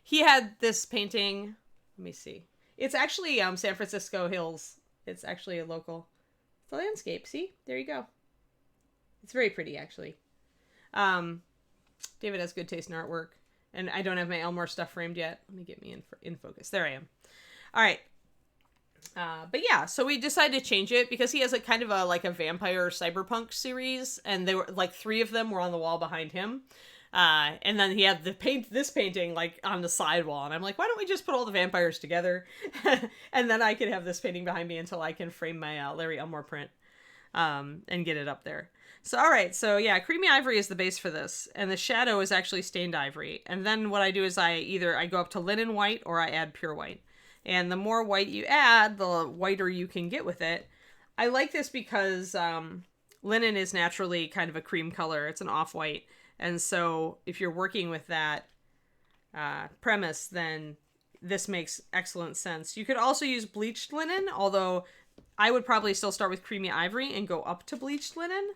he had this painting. Let me see. It's actually San Francisco Hills. It's actually a local. It's a landscape. See? There you go. It's very pretty, actually. David has good taste in artwork. And I don't have my Elmore stuff framed yet. Let me get me in focus. There I am. All right. But yeah, so we decided to change it because he has a kind of a like a vampire cyberpunk series, and they were like 3 of them were on the wall behind him. And then he had this painting like on the sidewall, and I'm like, why don't we just put all the vampires together, and then I can have this painting behind me until I can frame my Larry Elmore print, and get it up there. So all right, so yeah, creamy ivory is the base for this, and the shadow is actually stained ivory. And then what I do is I go up to linen white or I add pure white. And the more white you add, the whiter you can get with it. I like this because linen is naturally kind of a cream color. It's an off-white. And so if you're working with that premise, then this makes excellent sense. You could also use bleached linen, although I would probably still start with creamy ivory and go up to bleached linen.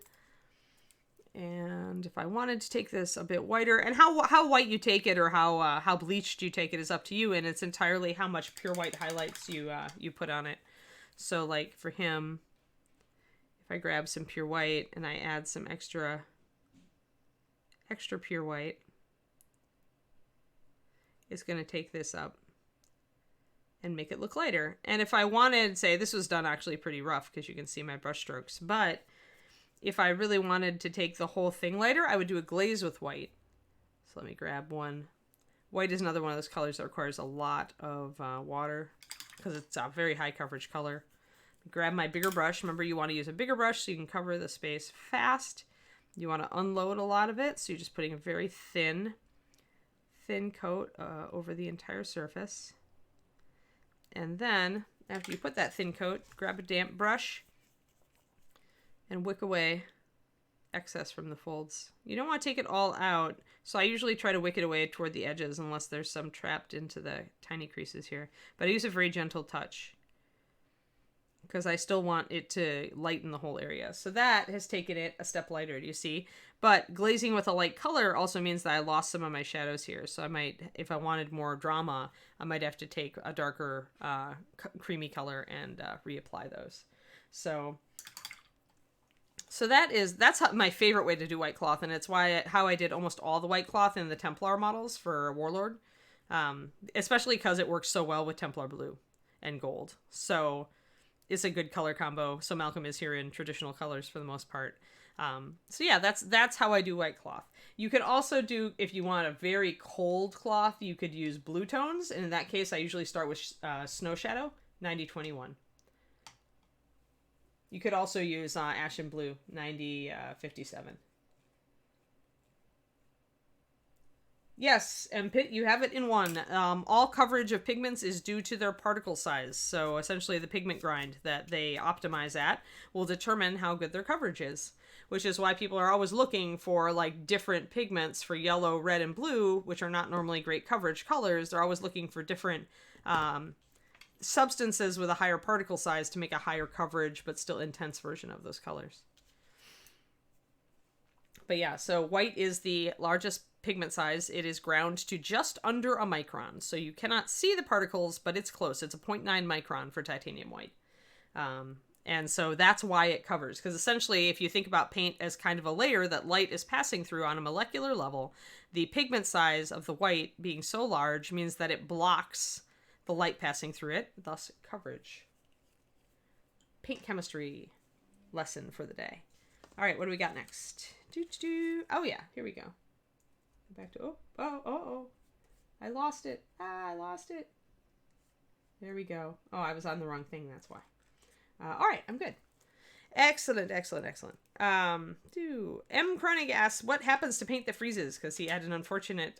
And if I wanted to take this a bit whiter, and how white you take it or how bleached you take it is up to you, and it's entirely how much pure white highlights you put on it. So like for him, if I grab some pure white and I add some extra pure white, it's going to take this up and make it look lighter. And if I wanted, say, this was done actually pretty rough because you can see my brush strokes, but if I really wanted to take the whole thing lighter, I would do a glaze with white. So let me grab one. White is another one of those colors that requires a lot of water because it's a very high coverage color. Grab my bigger brush. Remember, you want to use a bigger brush so you can cover the space fast. You want to unload a lot of it, so you're just putting a very thin coat over the entire surface. And then, after you put that thin coat, grab a damp brush and wick away excess from the folds. You don't want to take it all out, so I usually try to wick it away toward the edges unless there's some trapped into the tiny creases here. But I use a very gentle touch because I still want it to lighten the whole area. So that has taken it a step lighter, do you see? But glazing with a light color also means that I lost some of my shadows here. So I might, if I wanted more drama, I might have to take a darker creamy color and reapply those. So that's my favorite way to do white cloth, and it's how I did almost all the white cloth in the Templar models for Warlord, especially because it works so well with Templar blue and gold. So it's a good color combo. So Malcolm is here in traditional colors for the most part. So yeah, that's how I do white cloth. You could also do, if you want a very cold cloth, you could use blue tones, and in that case, I usually start with Snow Shadow 90-21. You could also use Ash and Blue, 90-57. Yes, and Pitt, you have it in one. All coverage of pigments is due to their particle size. So essentially the pigment grind that they optimize at will determine how good their coverage is. Which is why people are always looking for like different pigments for yellow, red, and blue, which are not normally great coverage colors. They're always looking for different substances with a higher particle size to make a higher coverage but still intense version of those colors. But yeah, so white is the largest pigment size. It is ground to just under a micron, so you cannot see the particles, but it's close. It's a 0.9 micron for titanium white. And so that's why it covers, because essentially if you think about paint as kind of a layer that light is passing through on a molecular level, the pigment size of the white being so large means that it blocks the light passing through it, thus coverage. Paint chemistry lesson for the day. All right, what do we got next? Oh yeah, here we go. Back to, oh. I lost it. I lost it. There we go. Oh, I was on the wrong thing, that's why. All right, I'm good. Excellent. M. Kronig asks, what happens to paint that freezes? Because he had an unfortunate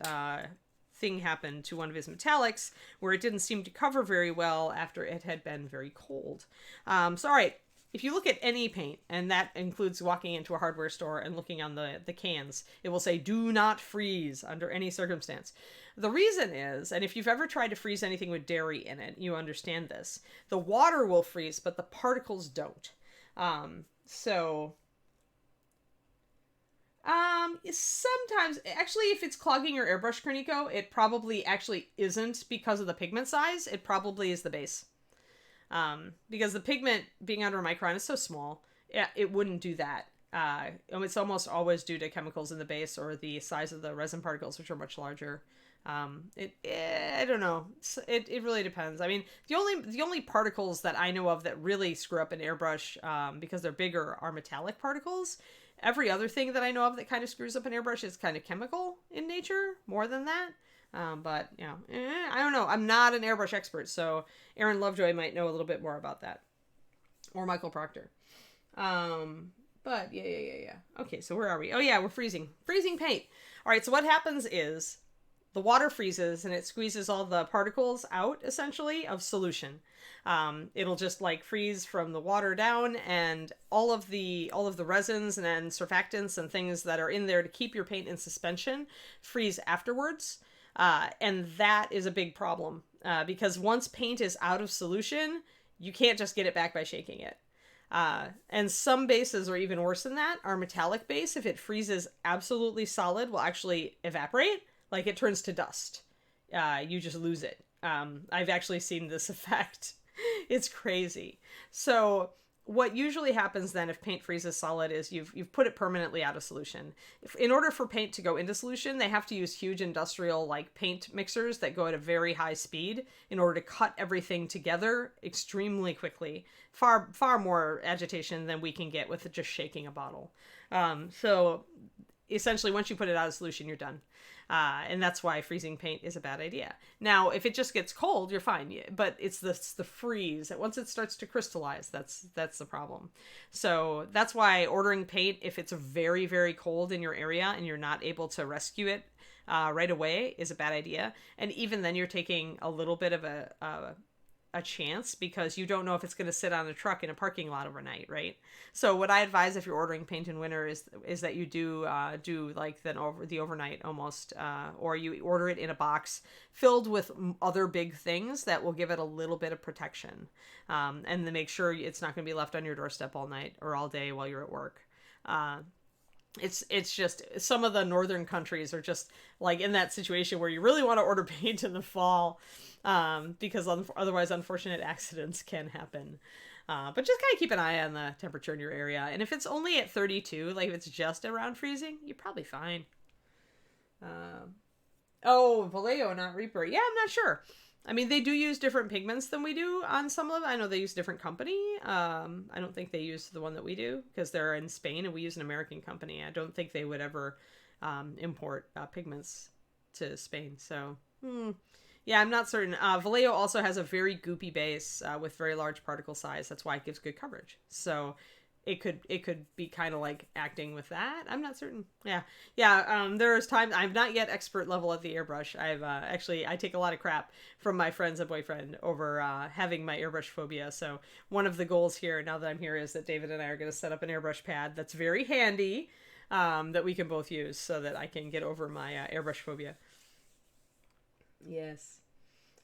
thing happen to one of his metallics where it didn't seem to cover very well after it had been very cold. So all right, if you look at any paint, and that includes walking into a hardware store and looking on the cans, it will say do not freeze under any circumstance. The reason is, and if you've ever tried to freeze anything with dairy in it, you understand this. The water will freeze, but the particles don't. Sometimes, actually, if it's clogging your airbrush, Korniko, it probably actually isn't because of the pigment size. It probably is the base. Because the pigment being under a micron is so small, it wouldn't do that. It's almost always due to chemicals in the base or the size of the resin particles, which are much larger. I don't know. It really depends. I mean, the only particles that I know of that really screw up an airbrush, because they're bigger, are metallic particles. Every other thing that I know of that kind of screws up an airbrush is kind of chemical in nature, more than that. But you know, I don't know. I'm not an airbrush expert, so Aaron Lovejoy might know a little bit more about that, or Michael Proctor. But yeah. Okay, so where are we? Oh yeah, we're freezing paint. All right, so what happens is the water freezes and it squeezes all the particles out, essentially, of solution. It'll just like freeze from the water down, and all of the resins and surfactants and things that are in there to keep your paint in suspension freeze afterwards. And that is a big problem, because once paint is out of solution, you can't just get it back by shaking it. And some bases are even worse than that. Our metallic base, if it freezes absolutely solid, will actually evaporate. Like, it turns to dust. You just lose it. I've actually seen this effect. It's crazy. So what usually happens then if paint freezes solid is you've put it permanently out of solution. In order for paint to go into solution, they have to use huge industrial like paint mixers that go at a very high speed in order to cut everything together extremely quickly. Far more agitation than we can get with just shaking a bottle. So essentially, once you put it out of solution, you're done. And that's why freezing paint is a bad idea. Now, if it just gets cold, you're fine. But it's the freeze. Once it starts to crystallize, that's the problem. So that's why ordering paint, if it's very, very cold in your area and you're not able to rescue it right away, is a bad idea. And even then, you're taking a little bit of a chance, because you don't know if it's going to sit on a truck in a parking lot overnight, right? So what I advise if you're ordering paint in winter is that you do like the overnight almost, or you order it in a box filled with other big things that will give it a little bit of protection, and then make sure it's not going to be left on your doorstep all night or all day while you're at work. It's just some of the northern countries are just like in that situation where you really want to order paint in the fall, because otherwise unfortunate accidents can happen. But just kind of keep an eye on the temperature in your area. And if it's only at 32, like if it's just around freezing, you're probably fine. Vallejo, not Reaper. Yeah, I'm not sure. I mean, they do use different pigments than we do on some of them. I know they use a different company. I don't think they use the one that we do because they're in Spain and we use an American company. I don't think they would ever import pigments to Spain. So, yeah, I'm not certain. Vallejo also has a very goopy base with very large particle size. That's why it gives good coverage. So it could be kind of like acting with that. I'm not certain. Yeah. There's times I'm not yet expert level at the airbrush. I take a lot of crap from my friends and boyfriend over having my airbrush phobia. So one of the goals here, now that I'm here, is that David and I are going to set up an airbrush pad that's very handy, that we can both use so that I can get over my airbrush phobia. Yes.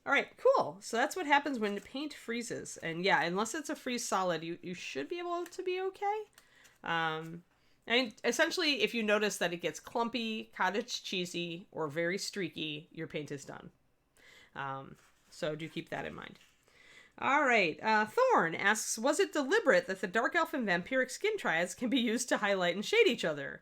All right, cool. So that's what happens when paint freezes. And yeah, unless it's a freeze solid, you should be able to be okay. And essentially, if you notice that it gets clumpy, cottage cheesy, or very streaky, your paint is done. So do keep that in mind. All right. Thorn asks, was it deliberate that the Dark Elf and Vampiric skin triads can be used to highlight and shade each other?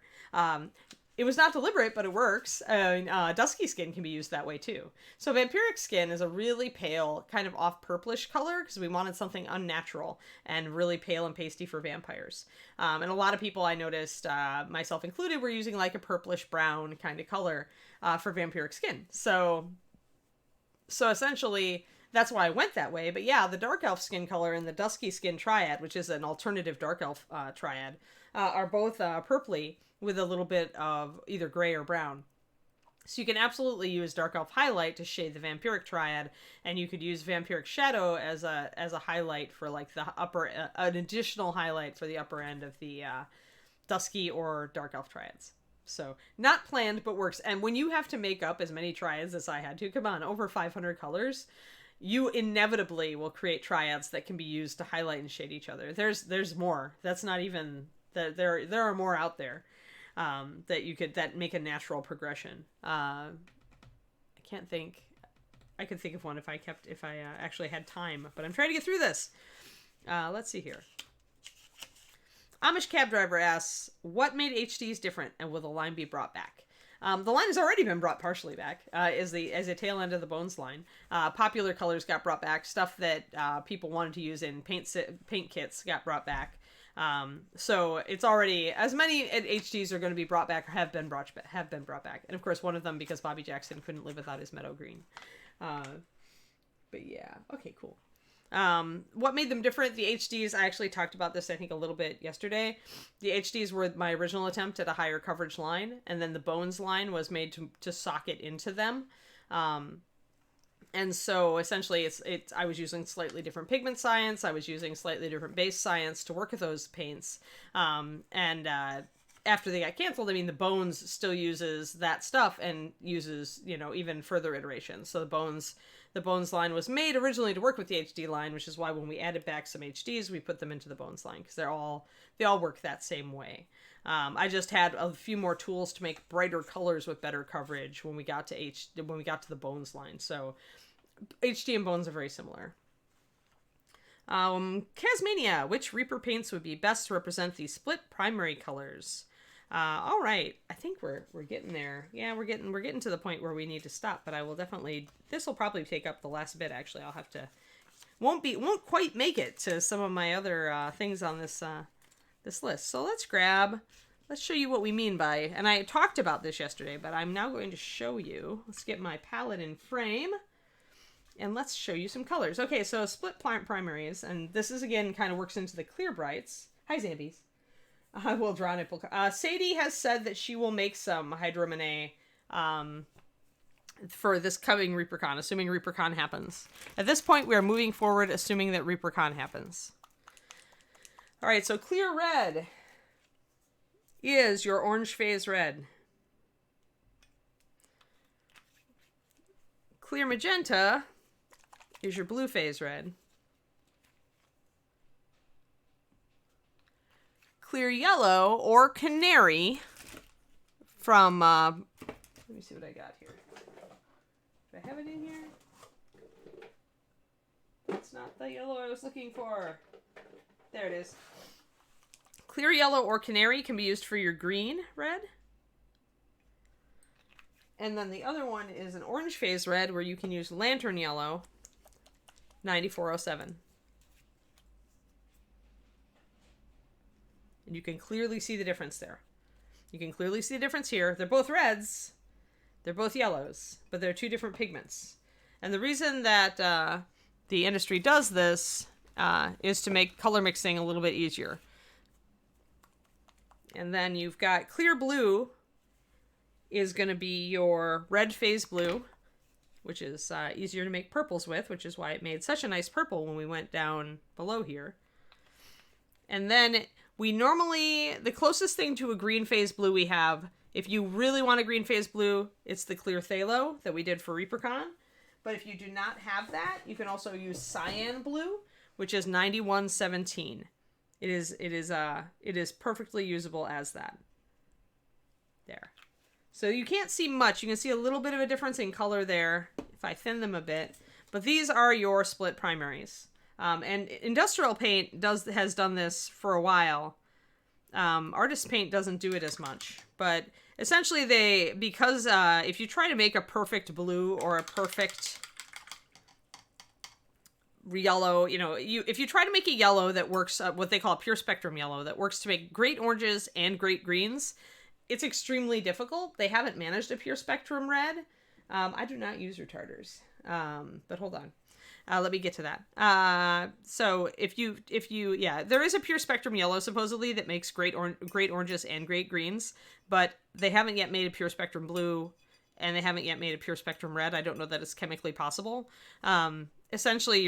It was not deliberate, but it works. Dusky skin can be used that way too. So vampiric skin is a really pale, kind of off purplish color because we wanted something unnatural and really pale and pasty for vampires. And a lot of people I noticed, myself included, were using like a purplish brown kind of color for vampiric skin. So essentially, that's why I went that way. But yeah, the dark elf skin color and the dusky skin triad, which is an alternative dark elf triad, are both purpley with a little bit of either gray or brown. So you can absolutely use dark elf highlight to shade the vampiric triad, and you could use vampiric shadow as a highlight for like the upper, an additional highlight for the upper end of the dusky or dark elf triads. So not planned, but works. And when you have to make up as many triads as I had to, come on, over 500 colors, you inevitably will create triads that can be used to highlight and shade each other. There's more. That's not even, there are more out there. That make a natural progression. I can't think. I could think of one if I actually had time, but I'm trying to get through this. Let's see here. Amish cab driver asks, what made HDs different and will the line be brought back? The line has already been brought partially back as a tail end of the Bones line. Popular colors got brought back. Stuff that people wanted to use in paint kits got brought back. So it's already, as many HDs are going to be brought back or have been brought back. And of course, one of them because Bobby Jackson couldn't live without his meadow green. But yeah, okay, cool. What made them different? The HDs, I actually talked about this, I think, a little bit yesterday. The HDs were my original attempt at a higher coverage line, and then the Bones line was made to socket into them. And so essentially I was using slightly different pigment science. I was using slightly different base science to work with those paints. After they got canceled, I mean, the Bones still uses that stuff and uses, even further iterations. So the Bones line was made originally to work with the HD line, which is why when we added back some HDs, we put them into the Bones line because they all work that same way. I just had a few more tools to make brighter colors with better coverage when we got to the Bones line. So HD and Bones are very similar. Casmania, which Reaper paints would be best to represent the split primary colors? All right, I think we're getting there. Yeah, we're getting to the point where we need to stop, but I will definitely, this will probably take up the last bit. Actually, I'll have to, won't quite make it to some of my other things on this list. So let's show you what we mean by, and I talked about this yesterday, but I'm now going to show you. Let's get my palette in frame, and let's show you some colors. Okay, so split primaries, and this is again kind of works into the clear brights. Hi, Zambies. I will draw nipple. Sadie has said that she will make some Hydromenae for this coming ReaperCon, assuming ReaperCon happens. At this point, we are moving forward, assuming that ReaperCon happens. All right, so clear red is your orange phase red. Clear magenta is your blue phase red. Clear yellow or canary from, let me see what I got here. Do I have it in here? That's not the yellow I was looking for. There it is. Clear yellow or canary can be used for your green red. And then the other one is an orange phase red where you can use lantern yellow, 9407. And you can clearly see the difference there. You can clearly see the difference here. They're both reds. They're both yellows. But they're two different pigments. And the reason that the industry does this is to make color mixing a little bit easier. And then you've got clear blue is going to be your red phase blue, which is easier to make purples with, which is why it made such a nice purple when we went down below here. And then we normally, the closest thing to a green phase blue we have, if you really want a green phase blue, it's the clear phthalo that we did for ReaperCon. But if you do not have that, you can also use cyan blue, which is 9117. It is perfectly usable as that. There. So you can't see much. You can see a little bit of a difference in color there if I thin them a bit. But these are your split primaries. And industrial paint has done this for a while. Artist paint doesn't do it as much, but essentially because if you try to make a perfect blue or a perfect yellow, if you try to make a yellow that works, what they call a pure spectrum yellow that works to make great oranges and great greens, it's extremely difficult. They haven't managed a pure spectrum red. I do not use retarders, but hold on. Let me get to that. So if you, there is a pure spectrum yellow supposedly that makes great oranges and great greens, but they haven't yet made a pure spectrum blue, and they haven't yet made a pure spectrum red. I don't know that it's chemically possible. Essentially,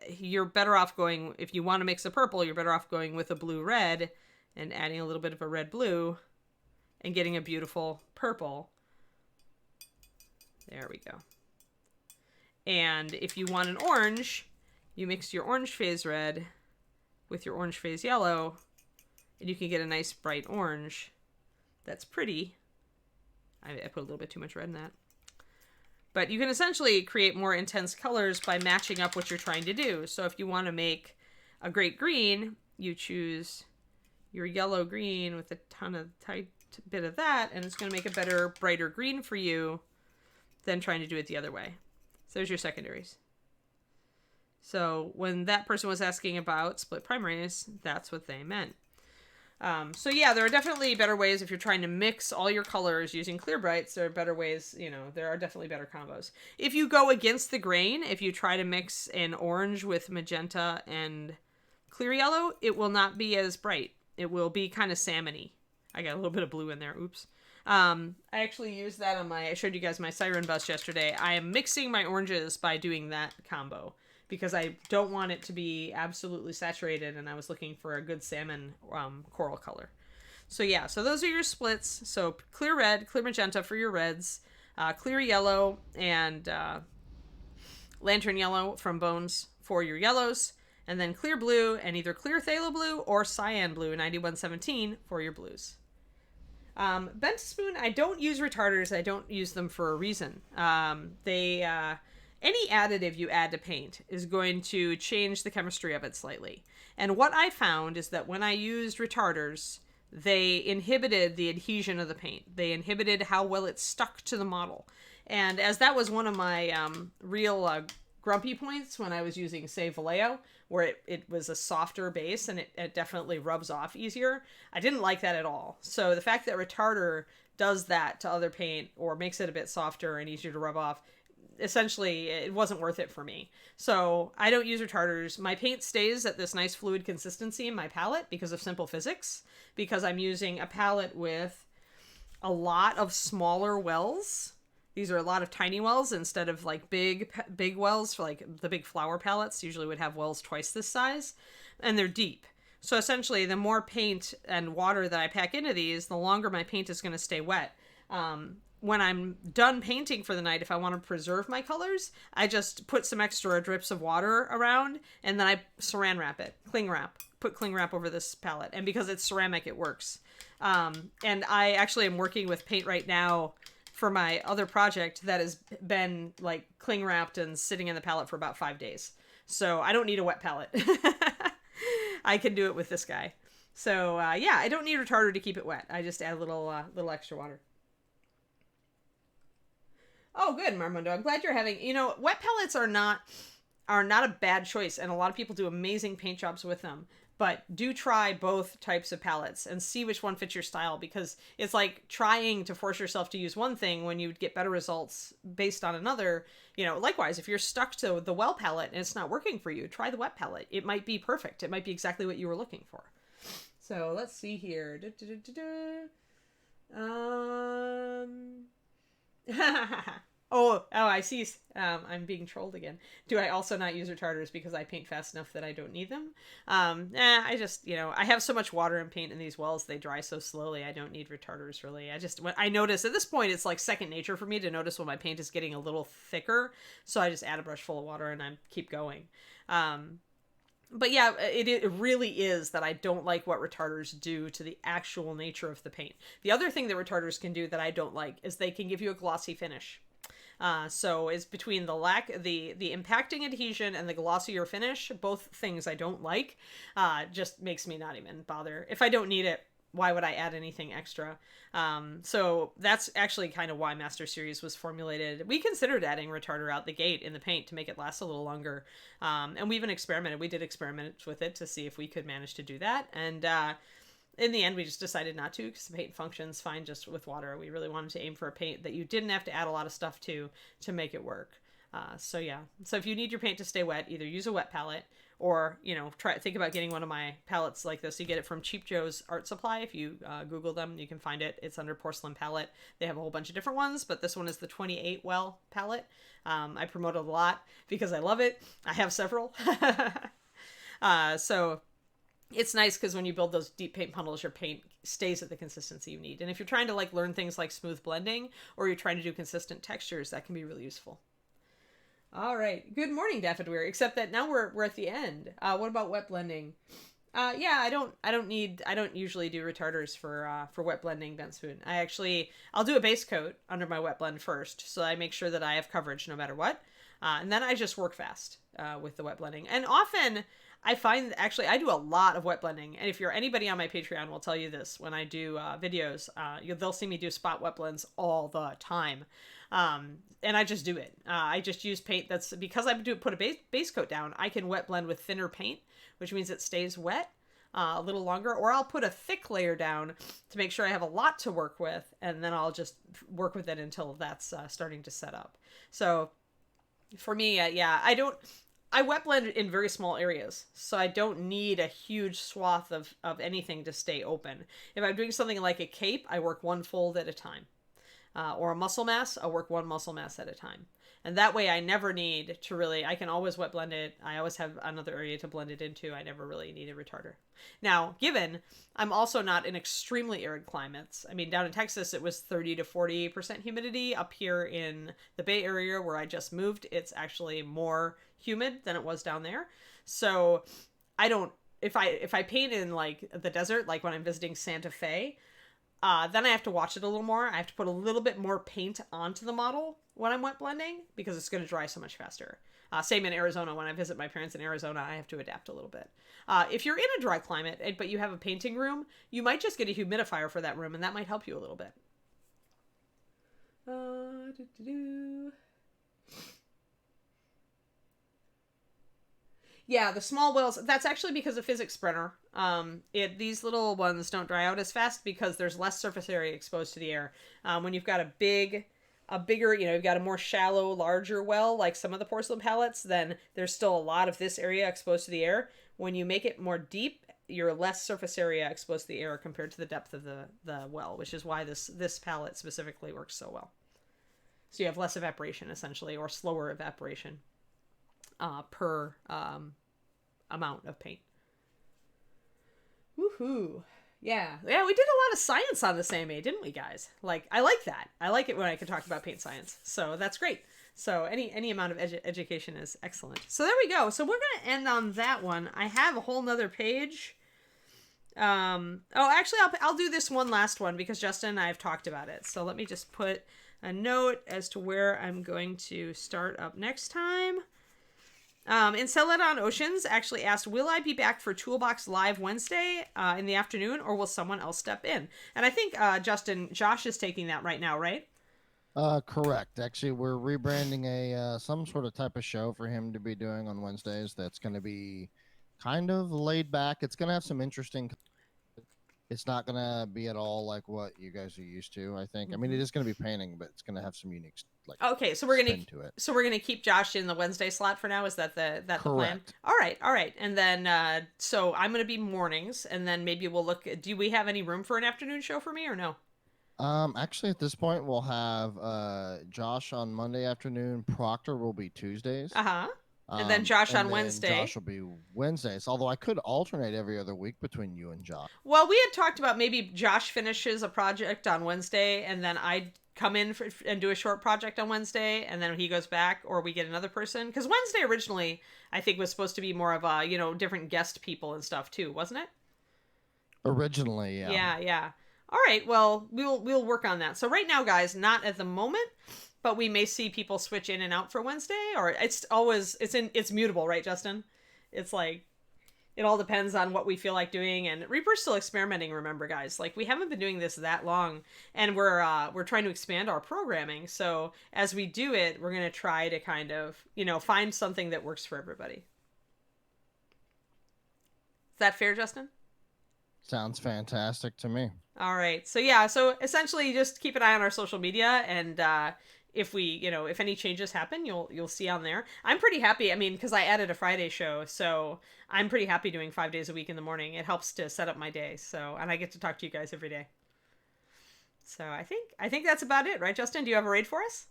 you're better off going, if you want to mix a purple, you're better off going with a blue red and adding a little bit of a red blue and getting a beautiful purple. There we go. And if you want an orange, you mix your orange phase red with your orange phase yellow, and you can get a nice bright orange that's pretty. I put a little bit too much red in that. But you can essentially create more intense colors by matching up what you're trying to do. So if you want to make a great green, you choose your yellow green with a tight bit of that, and it's going to make a better, brighter green for you than trying to do it the other way. So there's your secondaries. So when that person was asking about split primaries, that's what they meant. So yeah, there are definitely better ways if you're trying to mix all your colors using clear brights. There are better ways, you know, there are definitely better combos. If you go against the grain, if you try to mix an orange with magenta and clear yellow, it will not be as bright. It will be kind of salmony. I got a little bit of blue in there. Oops. I actually used that on I showed you guys my siren bust yesterday. I am mixing my oranges by doing that combo, because I don't want it to be absolutely saturated, and I was looking for a good salmon coral color. So yeah, so those are your splits. So clear red, clear magenta for your reds, clear yellow, and lantern yellow from Bones for your yellows, and then clear blue and either clear phthalo blue or cyan blue 9117 for your blues. Bent spoon, I don't use retarders. I don't use them for a reason. Any additive you add to paint is going to change the chemistry of it slightly. And what I found is that when I used retarders, they inhibited the adhesion of the paint. They inhibited how well it stuck to the model. And as that was one of my real grumpy points when I was using, say, Vallejo, where it was a softer base and it definitely rubs off easier, I didn't like that at all. So the fact that retarder does that to other paint or makes it a bit softer and easier to rub off, essentially it wasn't worth it for me. So I don't use retarders. My paint stays at this nice fluid consistency in my palette because of simple physics, because I'm using a palette with a lot of smaller wells. These are a lot of tiny wells instead of like big wells. For like the big flower palettes usually would have wells twice this size, and they're deep. So essentially the more paint and water that I pack into these, the longer my paint is going to stay wet. When I'm done painting for the night, if I want to preserve my colors, I just put some extra drips of water around, and then I saran wrap it, cling wrap, put cling wrap over this palette. And because it's ceramic, it works. And I actually am working with paint right now for my other project that has been like cling wrapped and sitting in the palette for about 5 days. So I don't need a wet palette. I can do it with this guy. So yeah, I don't need retarder to keep it wet. I just add a little extra water. Oh, good, Marmundo. I'm glad you're having, wet palettes are not a bad choice, and a lot of people do amazing paint jobs with them. But do try both types of palettes and see which one fits your style, because it's like trying to force yourself to use one thing when you'd get better results based on another. Likewise, if you're stuck to the well palette and it's not working for you, try the wet palette. It might be perfect. It might be exactly what you were looking for. So let's see here. Oh, I see. I'm being trolled again. Do I also not use retarders because I paint fast enough that I don't need them? I just, I have so much water and paint in these wells. They dry so slowly. I don't need retarders, really. I notice at this point, it's like second nature for me to notice when my paint is getting a little thicker. So I just add a brush full of water and I keep going. But yeah, it really is that I don't like what retarders do to the actual nature of the paint. The other thing that retarders can do that I don't like is they can give you a glossy finish. So it's between the impacting adhesion and the glossier finish, both things I don't like, just makes me not even bother. If I don't need it, why would I add anything extra? So that's actually kind of why Master Series was formulated. We considered adding retarder out the gate in the paint to make it last a little longer. And we even experimented. We did experiment with it to see if we could manage to do that. And in the end, we just decided not to, because the paint functions fine just with water. We really wanted to aim for a paint that you didn't have to add a lot of stuff to make it work. So yeah. So if you need your paint to stay wet, either use a wet palette or, think about getting one of my palettes like this. You get it from Cheap Joe's Art Supply. If you Google them, you can find it. It's under Porcelain Palette. They have a whole bunch of different ones, but this one is the 28 well palette. I promote it a lot because I love it. I have several. So it's nice because when you build those deep paint puddles, your paint stays at the consistency you need. And if you're trying to learn things like smooth blending, or you're trying to do consistent textures, that can be really useful. All right. Good morning, Daffodweir. Except that now we're at the end. What about wet blending? Yeah, I don't usually do retarders for wet blending bent spoon. I'll do a base coat under my wet blend first, so I make sure that I have coverage no matter what. And then I just work fast with the wet blending. And often I find actually I do a lot of wet blending, and if you're anybody on my Patreon will tell you this when I do videos, they'll see me do spot wet blends all the time. And I just do it. I just use paint that's because I put a base coat down. I can wet blend with thinner paint, which means it stays wet a little longer, or I'll put a thick layer down to make sure I have a lot to work with, and then I'll just work with it until that's starting to set up. So for me, I wet blend in very small areas, so I don't need a huge swath of anything to stay open. If I'm doing something like a cape, I work one fold at a time. Or a muscle mass, I'll work one muscle mass at a time. And that way I never need to really, I can always wet blend it. I always have another area to blend it into. I never really need a retarder. Now, given I'm also not in extremely arid climates. I mean, down in Texas, it was 30 to 40% humidity. Up here in the Bay Area where I just moved, it's actually more humid than it was down there. So I don't, if I paint in like the desert, like when I'm visiting Santa Fe, then I have to watch it a little more. I have to put a little bit more paint onto the model when I'm wet blending because it's going to dry so much faster. Same in Arizona. When I visit my parents in Arizona, I have to adapt a little bit. If you're in a dry climate, but you have a painting room, you might just get a humidifier for that room, and that might help you a little bit. Yeah, the small wells, that's actually because of physics printer. These little ones don't dry out as fast because there's less surface area exposed to the air. When you've got a bigger, you've got a more shallow, larger well, like some of the porcelain palettes, then there's still a lot of this area exposed to the air. When you make it more deep, you're less surface area exposed to the air compared to the depth of the well, which is why this palette specifically works so well. So you have less evaporation, essentially, or slower evaporation per amount of paint. Woohoo. Yeah, we did a lot of science on this AMA, didn't we, guys? Like, I like that. I like it when I can talk about paint science. So that's great. So any amount of education is excellent. So there we go. So we're going to end on that one. I have a whole nother page. Actually, I'll do this one last one because Justin and I have talked about it. So let me just put a note as to where I'm going to start up next time. And Celadon Oceans actually asked, will I be back for Toolbox Live Wednesday in the afternoon, or will someone else step in? And I think, Josh is taking that right now, right? Correct. Actually, we're rebranding a some sort of type of show for him to be doing on Wednesdays that's going to be kind of laid back. It's going to have some interesting... It's not going to be at all like what you guys are used to, I think. I mean, it is going to be painting, but it's going to have some unique okay, so we're gonna keep Josh in the Wednesday slot for now. Is that the plan? All right. And then so I'm gonna be mornings, and then maybe we'll look. Do we have any room for an afternoon show for me or no? Actually, at this point, we'll have Josh on Monday afternoon. Proctor will be Tuesdays. And then Josh on Wednesday. Josh will be Wednesdays, although I could alternate every other week between you and Josh. Well, we had talked about maybe Josh finishes a project on Wednesday, and then I come in and do a short project on Wednesday, and then he goes back, or we get another person. Because Wednesday originally, I think, was supposed to be more of a, different guest people and stuff too, wasn't it? Originally, yeah. Yeah. All right, well, we'll work on that. So right now, guys, not at the moment, but we may see people switch in and out for Wednesday, or it's mutable, right, Justin? It's like, it all depends on what we feel like doing, and Reaper's still experimenting, remember, guys. Like, we haven't been doing this that long, and we're trying to expand our programming, so as we do it, we're going to try to kind of, find something that works for everybody. Is that fair, Justin? Sounds fantastic to me. All right. So essentially just keep an eye on our social media, and if any changes happen, you'll see on there. I'm pretty happy. I mean, because I added a Friday show, so I'm pretty happy doing 5 days a week in the morning. It helps to set up my day. So, and I get to talk to you guys every day. So I think that's about it, right, Justin? Do you have a raid for us?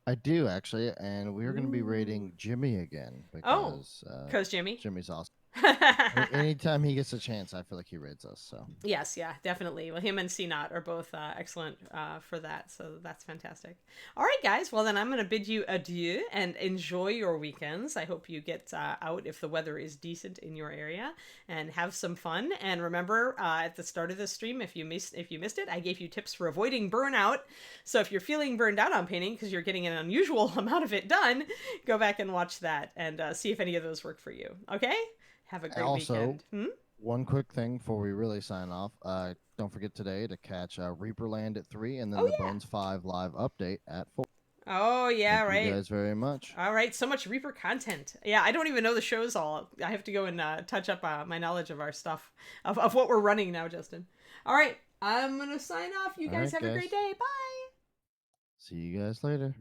I do, actually, and we're going to be raiding Jimmy again because Jimmy's awesome. Anytime he gets a chance, I feel like he raids us. So yes, yeah, definitely. Well, him and CNOT are both excellent for that, so that's fantastic. All right, guys. Well, then I'm going to bid you adieu and enjoy your weekends. I hope you get out if the weather is decent in your area and have some fun. And remember, at the start of this stream, if you missed it, I gave you tips for avoiding burnout. So if you're feeling burned out on painting because you're getting an unusual amount of it done, go back and watch that and see if any of those work for you. Okay. Have a great Also, weekend. Hmm? one quick thing before we really sign off. Don't forget today to catch Reaperland at 3 and then Oh the yeah. Bones 5 live update at 4. Oh yeah, Thank you right. guys very much. All right, so much Reaper content. Yeah, I don't even know the shows all. I have to go and touch up my knowledge of our stuff, of what we're running now, Justin. All right, I'm going to sign off. You All guys right, have a great guys. day. Bye. See you guys later.